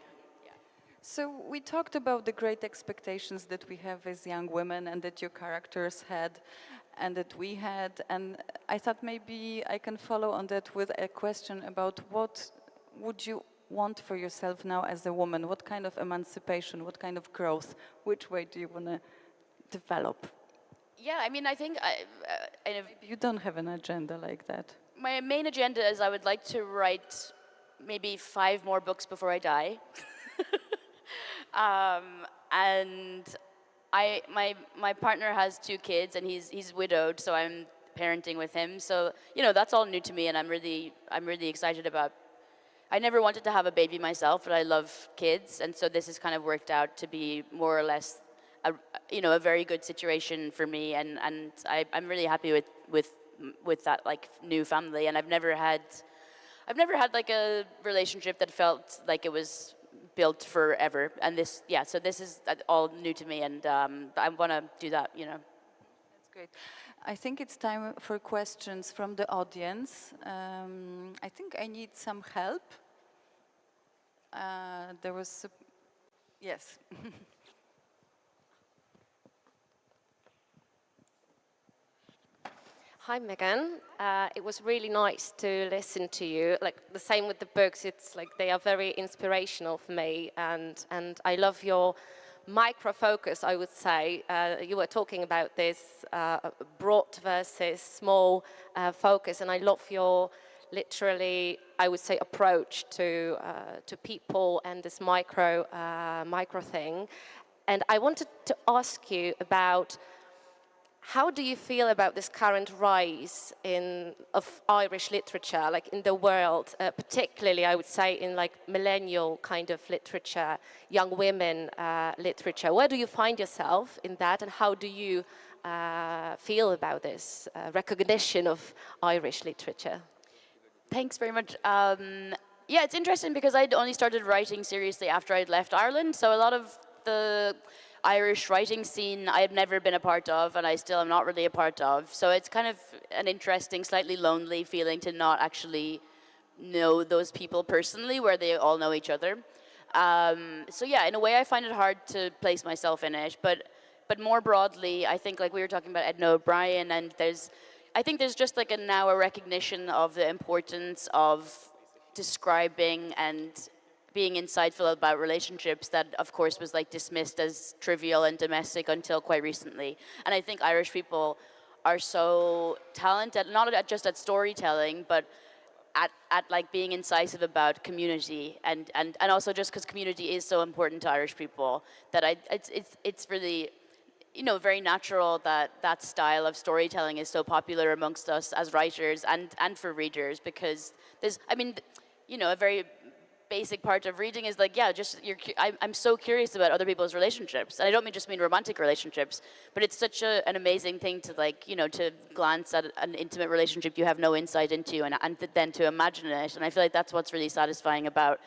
So we talked about the great expectations that we have as young women and that your characters had and that we had. And I thought maybe I can follow on that with a question about what would you want for yourself now as a woman? What kind of emancipation, what kind of growth? Which way do you want to develop? Yeah, I mean, I think You don't have an agenda like that. My main agenda is I would like to write maybe 5 more books before I die. And my partner has 2 kids, and he's widowed, so I'm parenting with him. So that's all new to me, and I'm really excited about. I never wanted to have a baby myself, but I love kids, and so this has kind of worked out to be more or less a very good situation for me, and I'm really happy with that like new family, and I've never had like a relationship that felt like it was built forever, and so this is all new to me, and I want to do that, That's great. I think it's time for questions from the audience. I think I need some help. There was, yes. Hi, Megan. It was really nice to listen to you. Like the same with the books, it's like they are very inspirational for me, and I love your micro focus. I would say you were talking about this broad versus small focus, and I love your literally, I would say, approach to people and this micro thing. And I wanted to ask you about. How do you feel about this current rise of Irish literature, like in the world, particularly I would say in like millennial kind of literature, young women literature? Where do you find yourself in that, and how do you feel about this recognition of Irish literature? Thanks very much. Yeah, it's interesting because I'd only started writing seriously after I'd left Ireland, so a lot of the Irish writing scene I have never been a part of, and I still am not really a part of. So it's kind of an interesting, slightly lonely feeling to not actually know those people personally, where they all know each other. So yeah, in a way I find it hard to place myself in it, but more broadly, I think like we were talking about Edna O'Brien, and I think there's just like now a recognition of the importance of describing and being insightful about relationships that, of course, was like dismissed as trivial and domestic until quite recently. And I think Irish people are so talented, not just at storytelling, but at like being incisive about community, and also just because community is so important to Irish people, that it's really, very natural that style of storytelling is so popular amongst us as writers and for readers, because there's, a very basic part of reading is like, yeah, just I'm so curious about other people's relationships, and I don't just mean romantic relationships, but it's such an amazing thing to like, to glance at an intimate relationship you have no insight into, and then to imagine it. And I feel like that's what's really satisfying about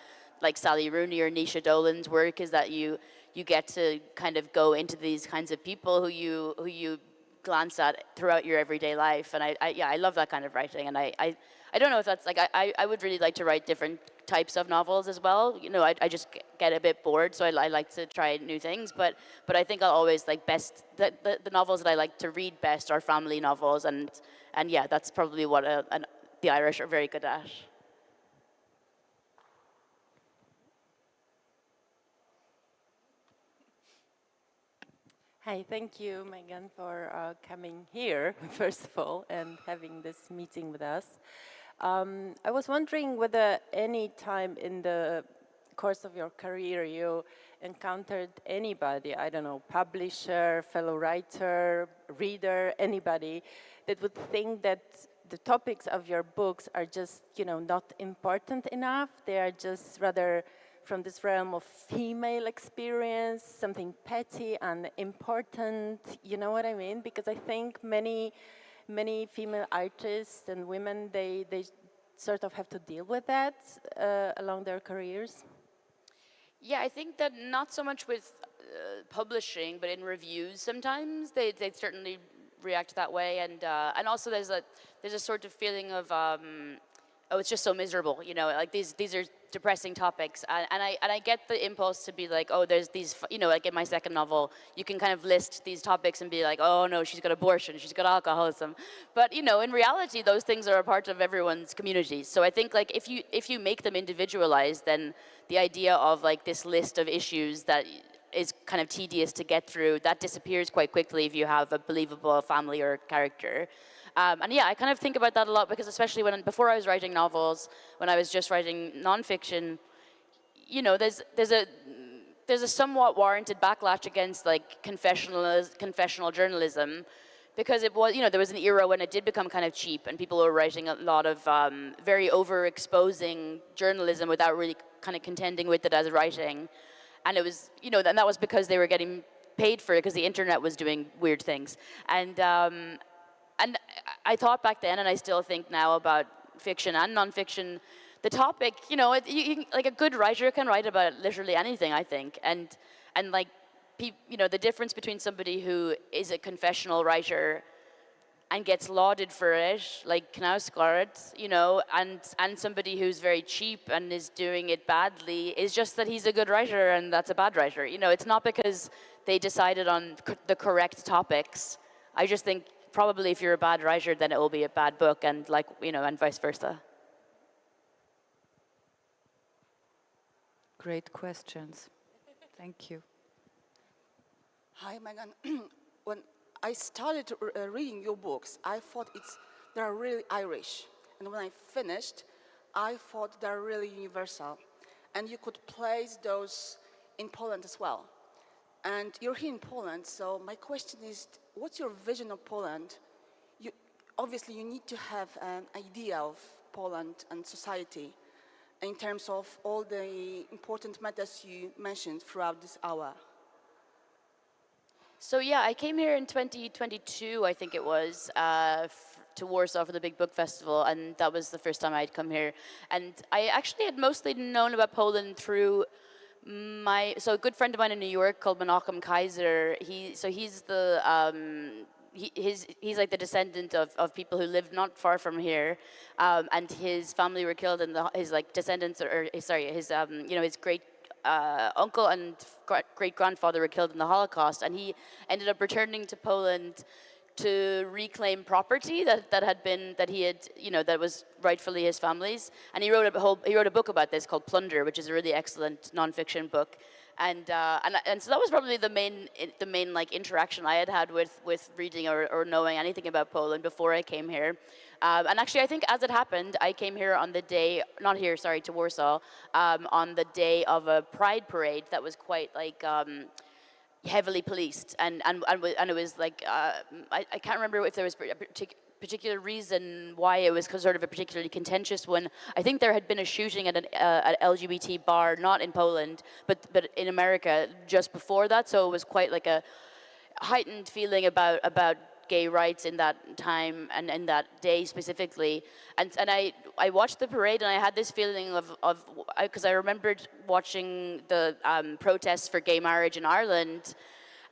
like Sally Rooney or Nisha Dolan's work, is that you get to kind of go into these kinds of people who you glance at throughout your everyday life. And I love that kind of writing, and I don't know if that's like, I would really like to write different types of novels as well. I just get a bit bored, so I like to try new things, but I think I'll always like the novels that I like to read best are family novels, and yeah, that's probably what the Irish are very good at. Hi, thank you, Megan, for coming here, first of all, and having this meeting with us. I was wondering whether any time in the course of your career you encountered anybody, I don't know, publisher, fellow writer, reader, anybody, that would think that the topics of your books are just, not important enough. They are just rather from this realm of female experience, something petty and important, you know what I mean? Because I think many female artists and women, they sort of have to deal with that along their careers. Yeah, I think that not so much with publishing, but in reviews sometimes they certainly react that way, and also there's a sort of feeling of oh, it's just so miserable, like these are depressing topics, and I get the impulse to be like, oh, there's these, like in my second novel, you can kind of list these topics and be like, oh no, she's got abortion, she's got alcoholism, but in reality, those things are a part of everyone's community. So I think like if you make them individualized, then the idea of like this list of issues that is kind of tedious to get through, that disappears quite quickly if you have a believable family or character. And yeah, I kind of think about that a lot, because especially before I was writing novels, when I was just writing nonfiction, there's a somewhat warranted backlash against like confessional journalism, because it was, there was an era when it did become kind of cheap, and people were writing a lot of very overexposing journalism without really kind of contending with it as writing, and it was, and that was because they were getting paid for it, because the internet was doing weird things, and I thought back then, and I still think now about fiction and nonfiction, the topic, like a good writer can write about literally anything, I think. And like, the difference between somebody who is a confessional writer and gets lauded for it, like Knausgaard, and somebody who's very cheap and is doing it badly, is just that he's a good writer and that's a bad writer. It's not because they decided on the correct topics. I just think probably if you're a bad writer, then it will be a bad book, and like, and vice versa. Great questions. Thank you. Hi, Megan. When I started reading your books, I thought they're really Irish. And when I finished, I thought they're really universal. And you could place those in Poland as well. And you're here in Poland, so my question is, what's your vision of Poland? Obviously, you need to have an idea of Poland and society in terms of all the important matters you mentioned throughout this hour. So yeah, I came here in 2022, I think it was, to Warsaw for the Big Book Festival, and that was the first time I'd come here. And I actually had mostly known about Poland through a good friend of mine in New York called Menachem Kaiser. He's like the descendant of people who lived not far from here, and his family were killed, and his great uncle and great grandfather were killed in the Holocaust, and he ended up returning to Poland to reclaim property that was rightfully his family's, and he wrote a book about this called Plunder, which is a really excellent nonfiction book, and so that was probably the main like interaction I had with reading or knowing anything about Poland before I came here, and actually I think as it happened, I came here on the day, to Warsaw, on the day of a pride parade that was quite like heavily policed, and it was like I can't remember if there was particular reason why it was sort of a particularly contentious one. I think there had been a shooting at an LGBT bar, not in Poland, but in America just before that. So it was quite like a heightened feeling about gay rights in that time and in that day specifically. And I watched the parade and I had this feeling of because I remembered watching the protests for gay marriage in Ireland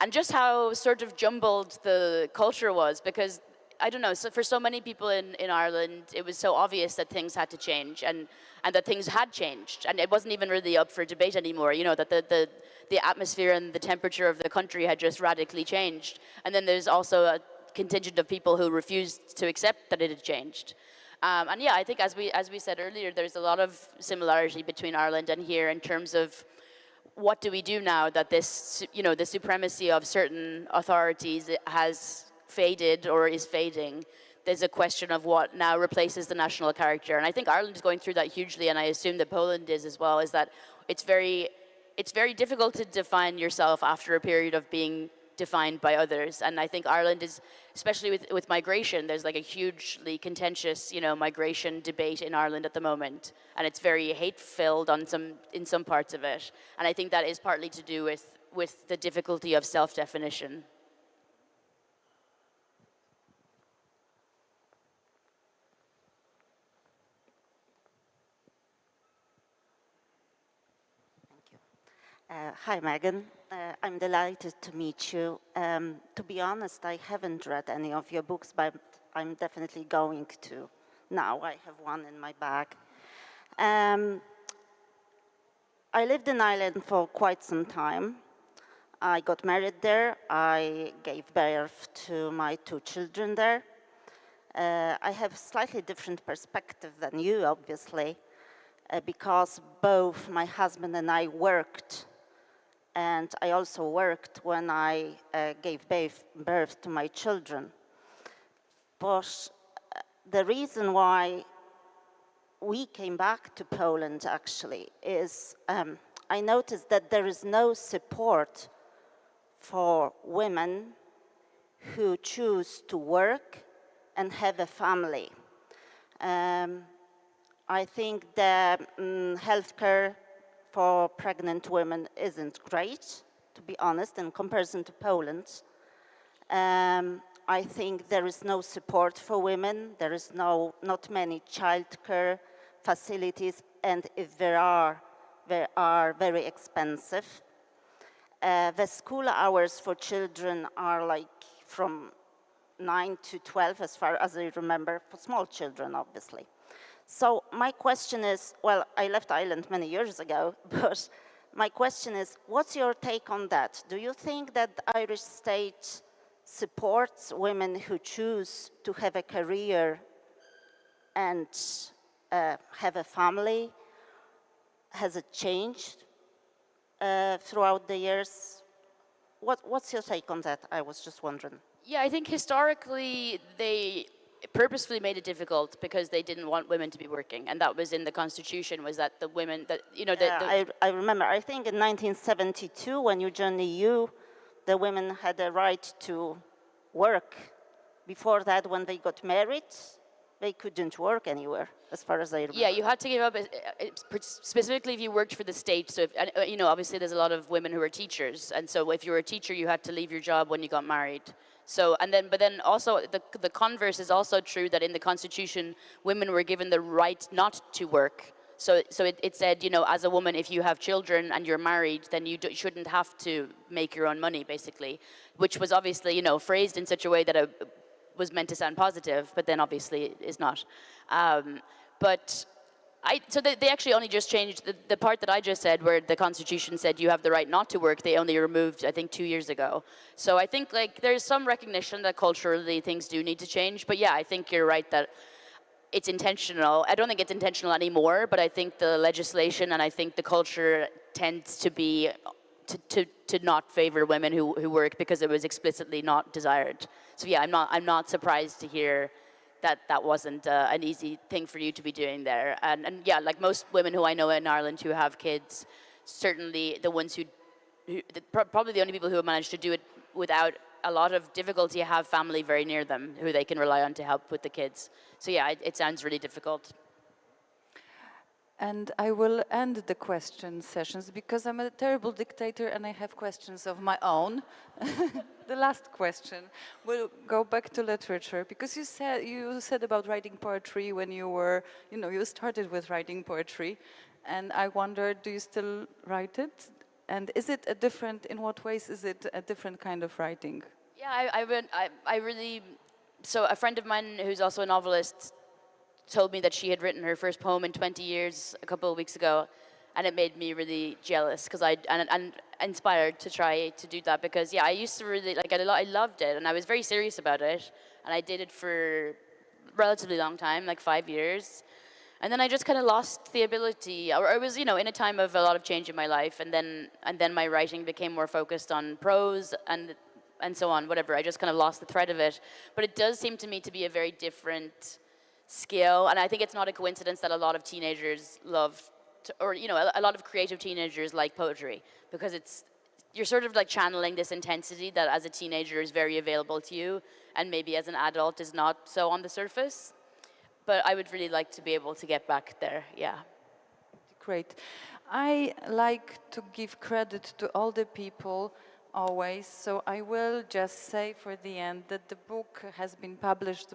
and just how sort of jumbled the culture was, because I don't know, so for so many people in Ireland, it was so obvious that things had to change and that things had changed. And it wasn't even really up for debate anymore, you know, that the atmosphere and the temperature of the country had just radically changed. And then there's also a contingent of people who refused to accept that it had changed. And yeah, I think as we said earlier, there's a lot of similarity between Ireland and here in terms of what do we do now that this, you know, the supremacy of certain authorities has faded or is fading. There's a question of what now replaces the national character. And I think Ireland is going through that hugely, and I assume that Poland is as well, is that it's very difficult to define yourself after a period of being defined by others. And I think Ireland is, especially with migration, there's like a hugely contentious, you know, migration debate in Ireland at the moment. And it's very hate-filled in some parts of it. And I think that is partly to do with the difficulty of self-definition. Hi, Megan. I'm delighted to meet you. To be honest, I haven't read any of your books, but I'm definitely going to. Now I have one in my bag. I lived in Ireland for quite some time. I got married there. I gave birth to my 2 children there. I have a slightly different perspective than you, obviously, because both my husband and I worked. And I also worked when I gave birth to my children. But the reason why we came back to Poland, actually, is I noticed that there is no support for women who choose to work and have a family. I think the healthcare for pregnant women isn't great, to be honest, in comparison to Poland. I think there is no support for women. There is not many childcare facilities, and if there are, they are very expensive. The school hours for children are like from 9 to 12, as far as I remember, for small children, obviously. So my question is, well, I left Ireland many years ago, but my question is, what's your take on that? Do you think that the Irish state supports women who choose to have a career and have a family? Has it changed throughout the years? What's your take on that? I was just wondering. Yeah, I think historically they purposefully made it difficult because they didn't want women to be working, and that was in the constitution. Was that the women that you know? I remember. I think in 1972, when you joined the EU, the women had a right to work. Before that, when they got married, they couldn't work anywhere, as far as I remember. Yeah, you had to give up, specifically if you worked for the state. So, you know, obviously there's a lot of women who are teachers, and so if you were a teacher, you had to leave your job when you got married. So, but then also the converse is also true, that in the Constitution, women were given the right not to work. So it said, you know, as a woman, if you have children and you're married, then you shouldn't have to make your own money, basically, which was obviously, you know, phrased in such a way that it was meant to sound positive, but then obviously is not. So they actually only just changed the part that I just said, where the Constitution said you have the right not to work. They only removed, I think, 2 years ago. So I think like there's some recognition that culturally things do need to change. But yeah, I think you're right that it's intentional. I don't think it's intentional anymore, but I think the legislation and I think the culture tends to be to not favor women who work because it was explicitly not desired. So yeah, I'm not surprised to hear that wasn't an easy thing for you to be doing there. And yeah, like most women who I know in Ireland who have kids, certainly the ones probably the only people who have managed to do it without a lot of difficulty have family very near them who they can rely on to help with the kids. So yeah, it sounds really difficult. And I will end the question sessions because I'm a terrible dictator and I have questions of my own. The last question will go back to literature because you said about writing poetry when you were, you started with writing poetry, and I wonder, do you still write it? And is it in what ways is it a different kind of writing? Yeah, I really, so a friend of mine who's also a novelist told me that she had written her first poem in 20 years a couple of weeks ago, and it made me really jealous because and inspired to try to do that because I used to really I loved it and I was very serious about it, and I did it for a relatively long time, like 5 years, and then I just kind of lost the ability, or I was in a time of a lot of change in my life, and then my writing became more focused on prose and so on, whatever. I just kind of lost the thread of it, but it does seem to me to be a very different skill, and I think it's not a coincidence that a lot of teenagers a lot of creative teenagers like poetry, because you're sort of like channeling this intensity that as a teenager is very available to you, and maybe as an adult is not so on the surface. But I would really like to be able to get back there, yeah. Great. I like to give credit to all the people always, so I will just say for the end that the book has been published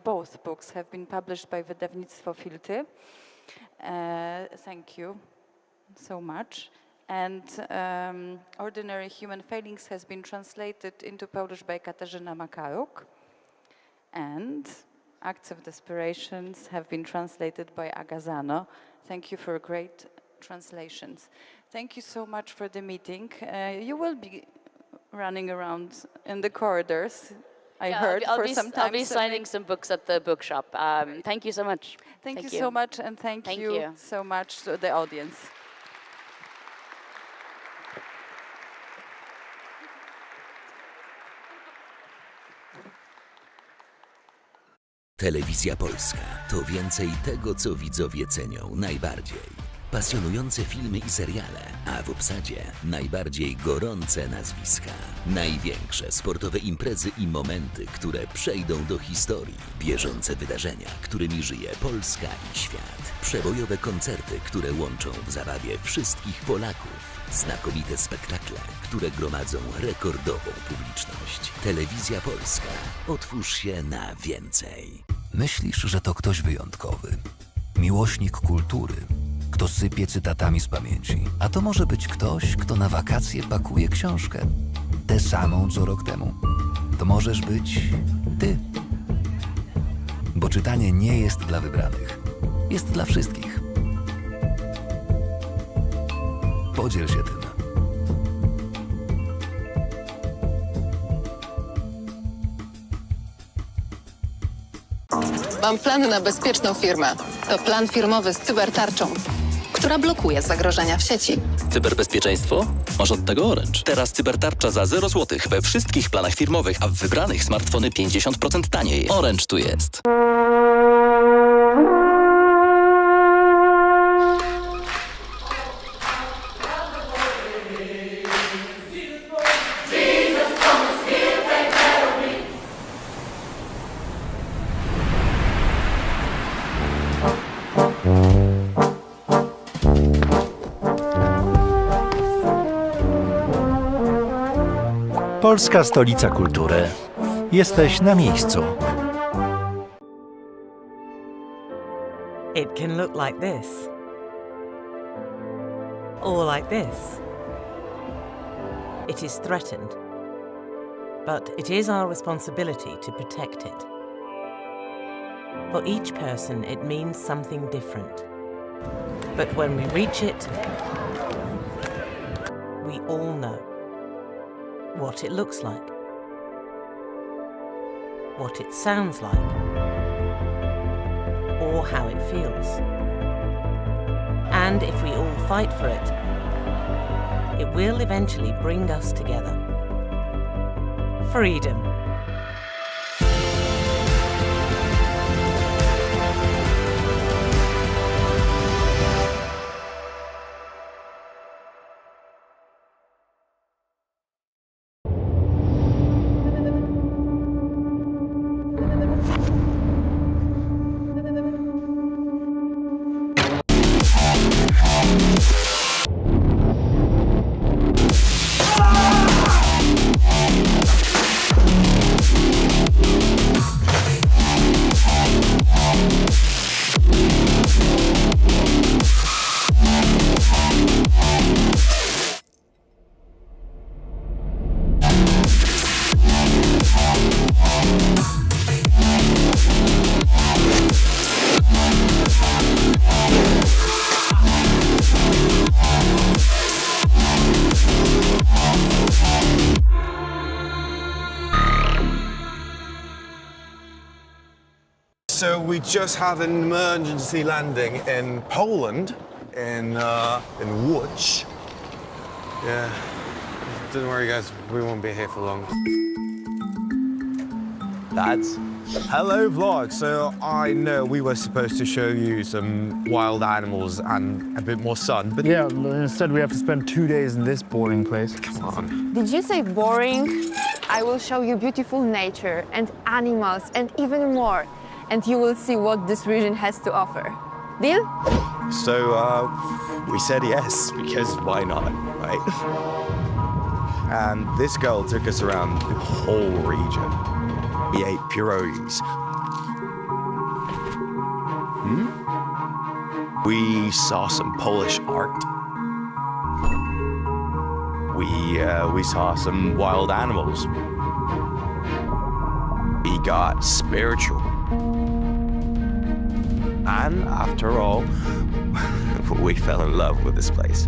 both books have been published by Wydawnictwo Filtry. Thank you so much. And Ordinary Human Failings has been translated into Polish by Katarzyna Makaruk. And Acts of Desperations have been translated by Agazano. Thank you for great translations. Thank you so much for the meeting. You will be running around in the corridors, I heard, for some time. I'll be signing some books at the bookshop. Thank you so much. Thank you so much, and thank you so much to the audience. Telewizja Polska to więcej tego, co widzowie cenią najbardziej. Pasjonujące filmy i seriale, a w obsadzie najbardziej gorące nazwiska. Największe sportowe imprezy i momenty, które przejdą do historii. Bieżące wydarzenia, którymi żyje Polska i świat. Przebojowe koncerty, które łączą w zabawie wszystkich Polaków. Znakomite spektakle, które gromadzą rekordową publiczność. Telewizja Polska. Otwórz się na więcej. Myślisz, że to ktoś wyjątkowy. Miłośnik kultury. Kto sypie cytatami z pamięci. A to może być ktoś, kto na wakacje pakuje książkę. Tę samą co rok temu. To możesz być ty. Bo czytanie nie jest dla wybranych. Jest dla wszystkich. Podziel się tym. Mam plan na bezpieczną firmę. To plan firmowy z cybertarczą, która blokuje zagrożenia w sieci. Cyberbezpieczeństwo? Masz od tego Orange. Teraz cybertarcza za 0 zł we wszystkich planach firmowych, a w wybranych smartfony 50% taniej. Orange tu jest. Polska Stolica Kultury. Jesteś na miejscu. It can look like this. Or like this. It is threatened. But it is our responsibility to protect it. For each person, it means something different. But when we reach it, we all know what it looks like, what it sounds like, or how it feels. And if we all fight for it, it will eventually bring us together. Freedom. So we just had an emergency landing in Poland, in Łódź. Yeah, don't worry guys, we won't be here for long. Lads, hello vlog. So I know we were supposed to show you some wild animals and a bit more sun, but yeah, instead we have to spend 2 days in this boring place. Come on. Did you say boring? I will show you beautiful nature and animals and even more. And you will see what this region has to offer. Deal? So we said yes, because why not, right? And this girl took us around the whole region. We ate pierogies. We saw some Polish art. We saw some wild animals. We got spiritual. And after all, we fell in love with this place.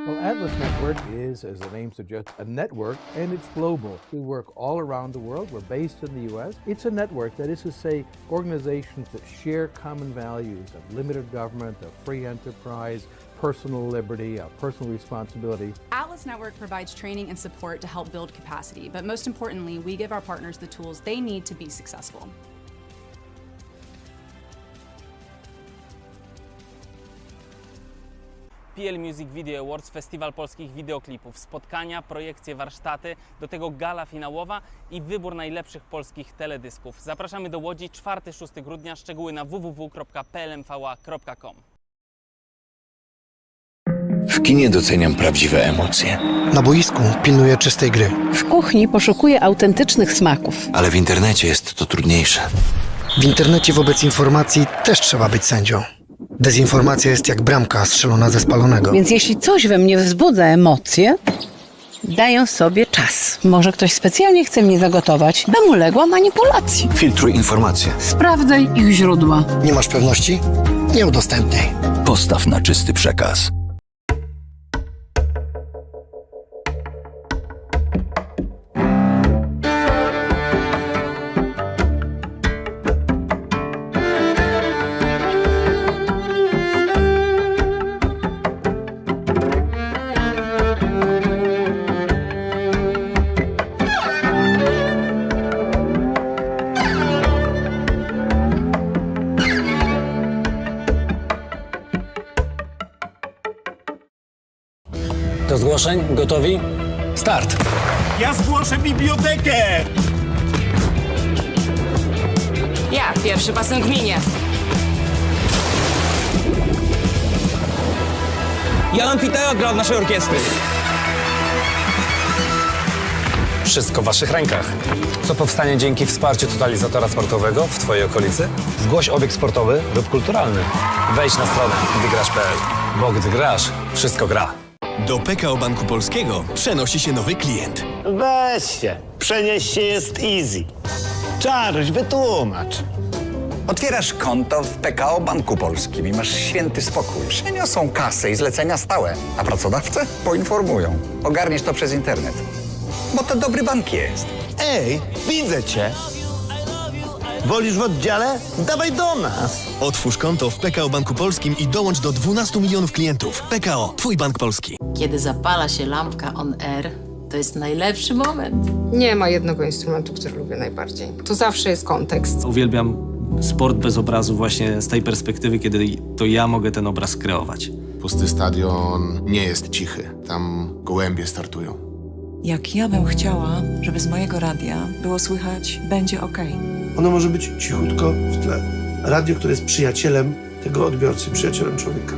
Well, Atlas Network is, as the name suggests, a network, and it's global. We work all around the world. We're based in the U.S. It's a network, that is to say, organizations that share common values of limited government, of free enterprise, personal liberty, of personal responsibility. Atlas Network provides training and support to help build capacity, but most importantly, we give our partners the tools they need to be successful. PL Music Video Awards, Festiwal Polskich Wideoklipów, spotkania, projekcje, warsztaty, do tego gala finałowa i wybór najlepszych polskich teledysków. Zapraszamy do Łodzi 4-6 grudnia, szczegóły na www.plmva.com. W kinie doceniam prawdziwe emocje. Na boisku pilnuję czystej gry. W kuchni poszukuję autentycznych smaków. Ale w internecie jest to trudniejsze. W internecie wobec informacji też trzeba być sędzią. Dezinformacja jest jak bramka strzelona ze spalonego. Więc jeśli coś we mnie wzbudza emocje, daję sobie czas. Może ktoś specjalnie chce mnie zagotować, bym uległa manipulacji. Filtruj informacje. Sprawdzaj ich źródła. Nie masz pewności? Nie udostępniaj. Postaw na czysty przekaz. Do zgłoszeń? Gotowi? Start! Ja zgłoszę bibliotekę! Ja, pierwszy pasem gminie. Ja amfiteatr od naszej orkiestry. Wszystko w waszych rękach. Co powstanie dzięki wsparciu totalizatora sportowego w twojej okolicy? Zgłoś obiekt sportowy lub kulturalny. Wejdź na stronę gdygrasz.pl, bo gdy grasz, wszystko gra. Do PKO Banku Polskiego przenosi się nowy klient. Weźcie, przenieść się jest easy. Czaruś, wytłumacz. Otwierasz konto w PKO Banku Polskim i masz święty spokój. Przeniosą kasę i zlecenia stałe, a pracodawcę poinformują. Ogarniesz to przez internet. Bo to dobry bank jest. Ej, widzę cię. Wolisz w oddziale? Dawaj do nas. Otwórz konto w PKO Banku Polskim i dołącz do 12 milionów klientów. PKO, twój bank polski. Kiedy zapala się lampka on air, to jest najlepszy moment. Nie ma jednego instrumentu, który lubię najbardziej. To zawsze jest kontekst. Uwielbiam sport bez obrazu właśnie z tej perspektywy, kiedy to ja mogę ten obraz kreować. Pusty stadion nie jest cichy. Tam gołębie startują. Jak ja bym chciała, żeby z mojego radia było słychać "Będzie okej". Ono może być cichutko w tle. Radio, które jest przyjacielem tego odbiorcy, przyjacielem człowieka.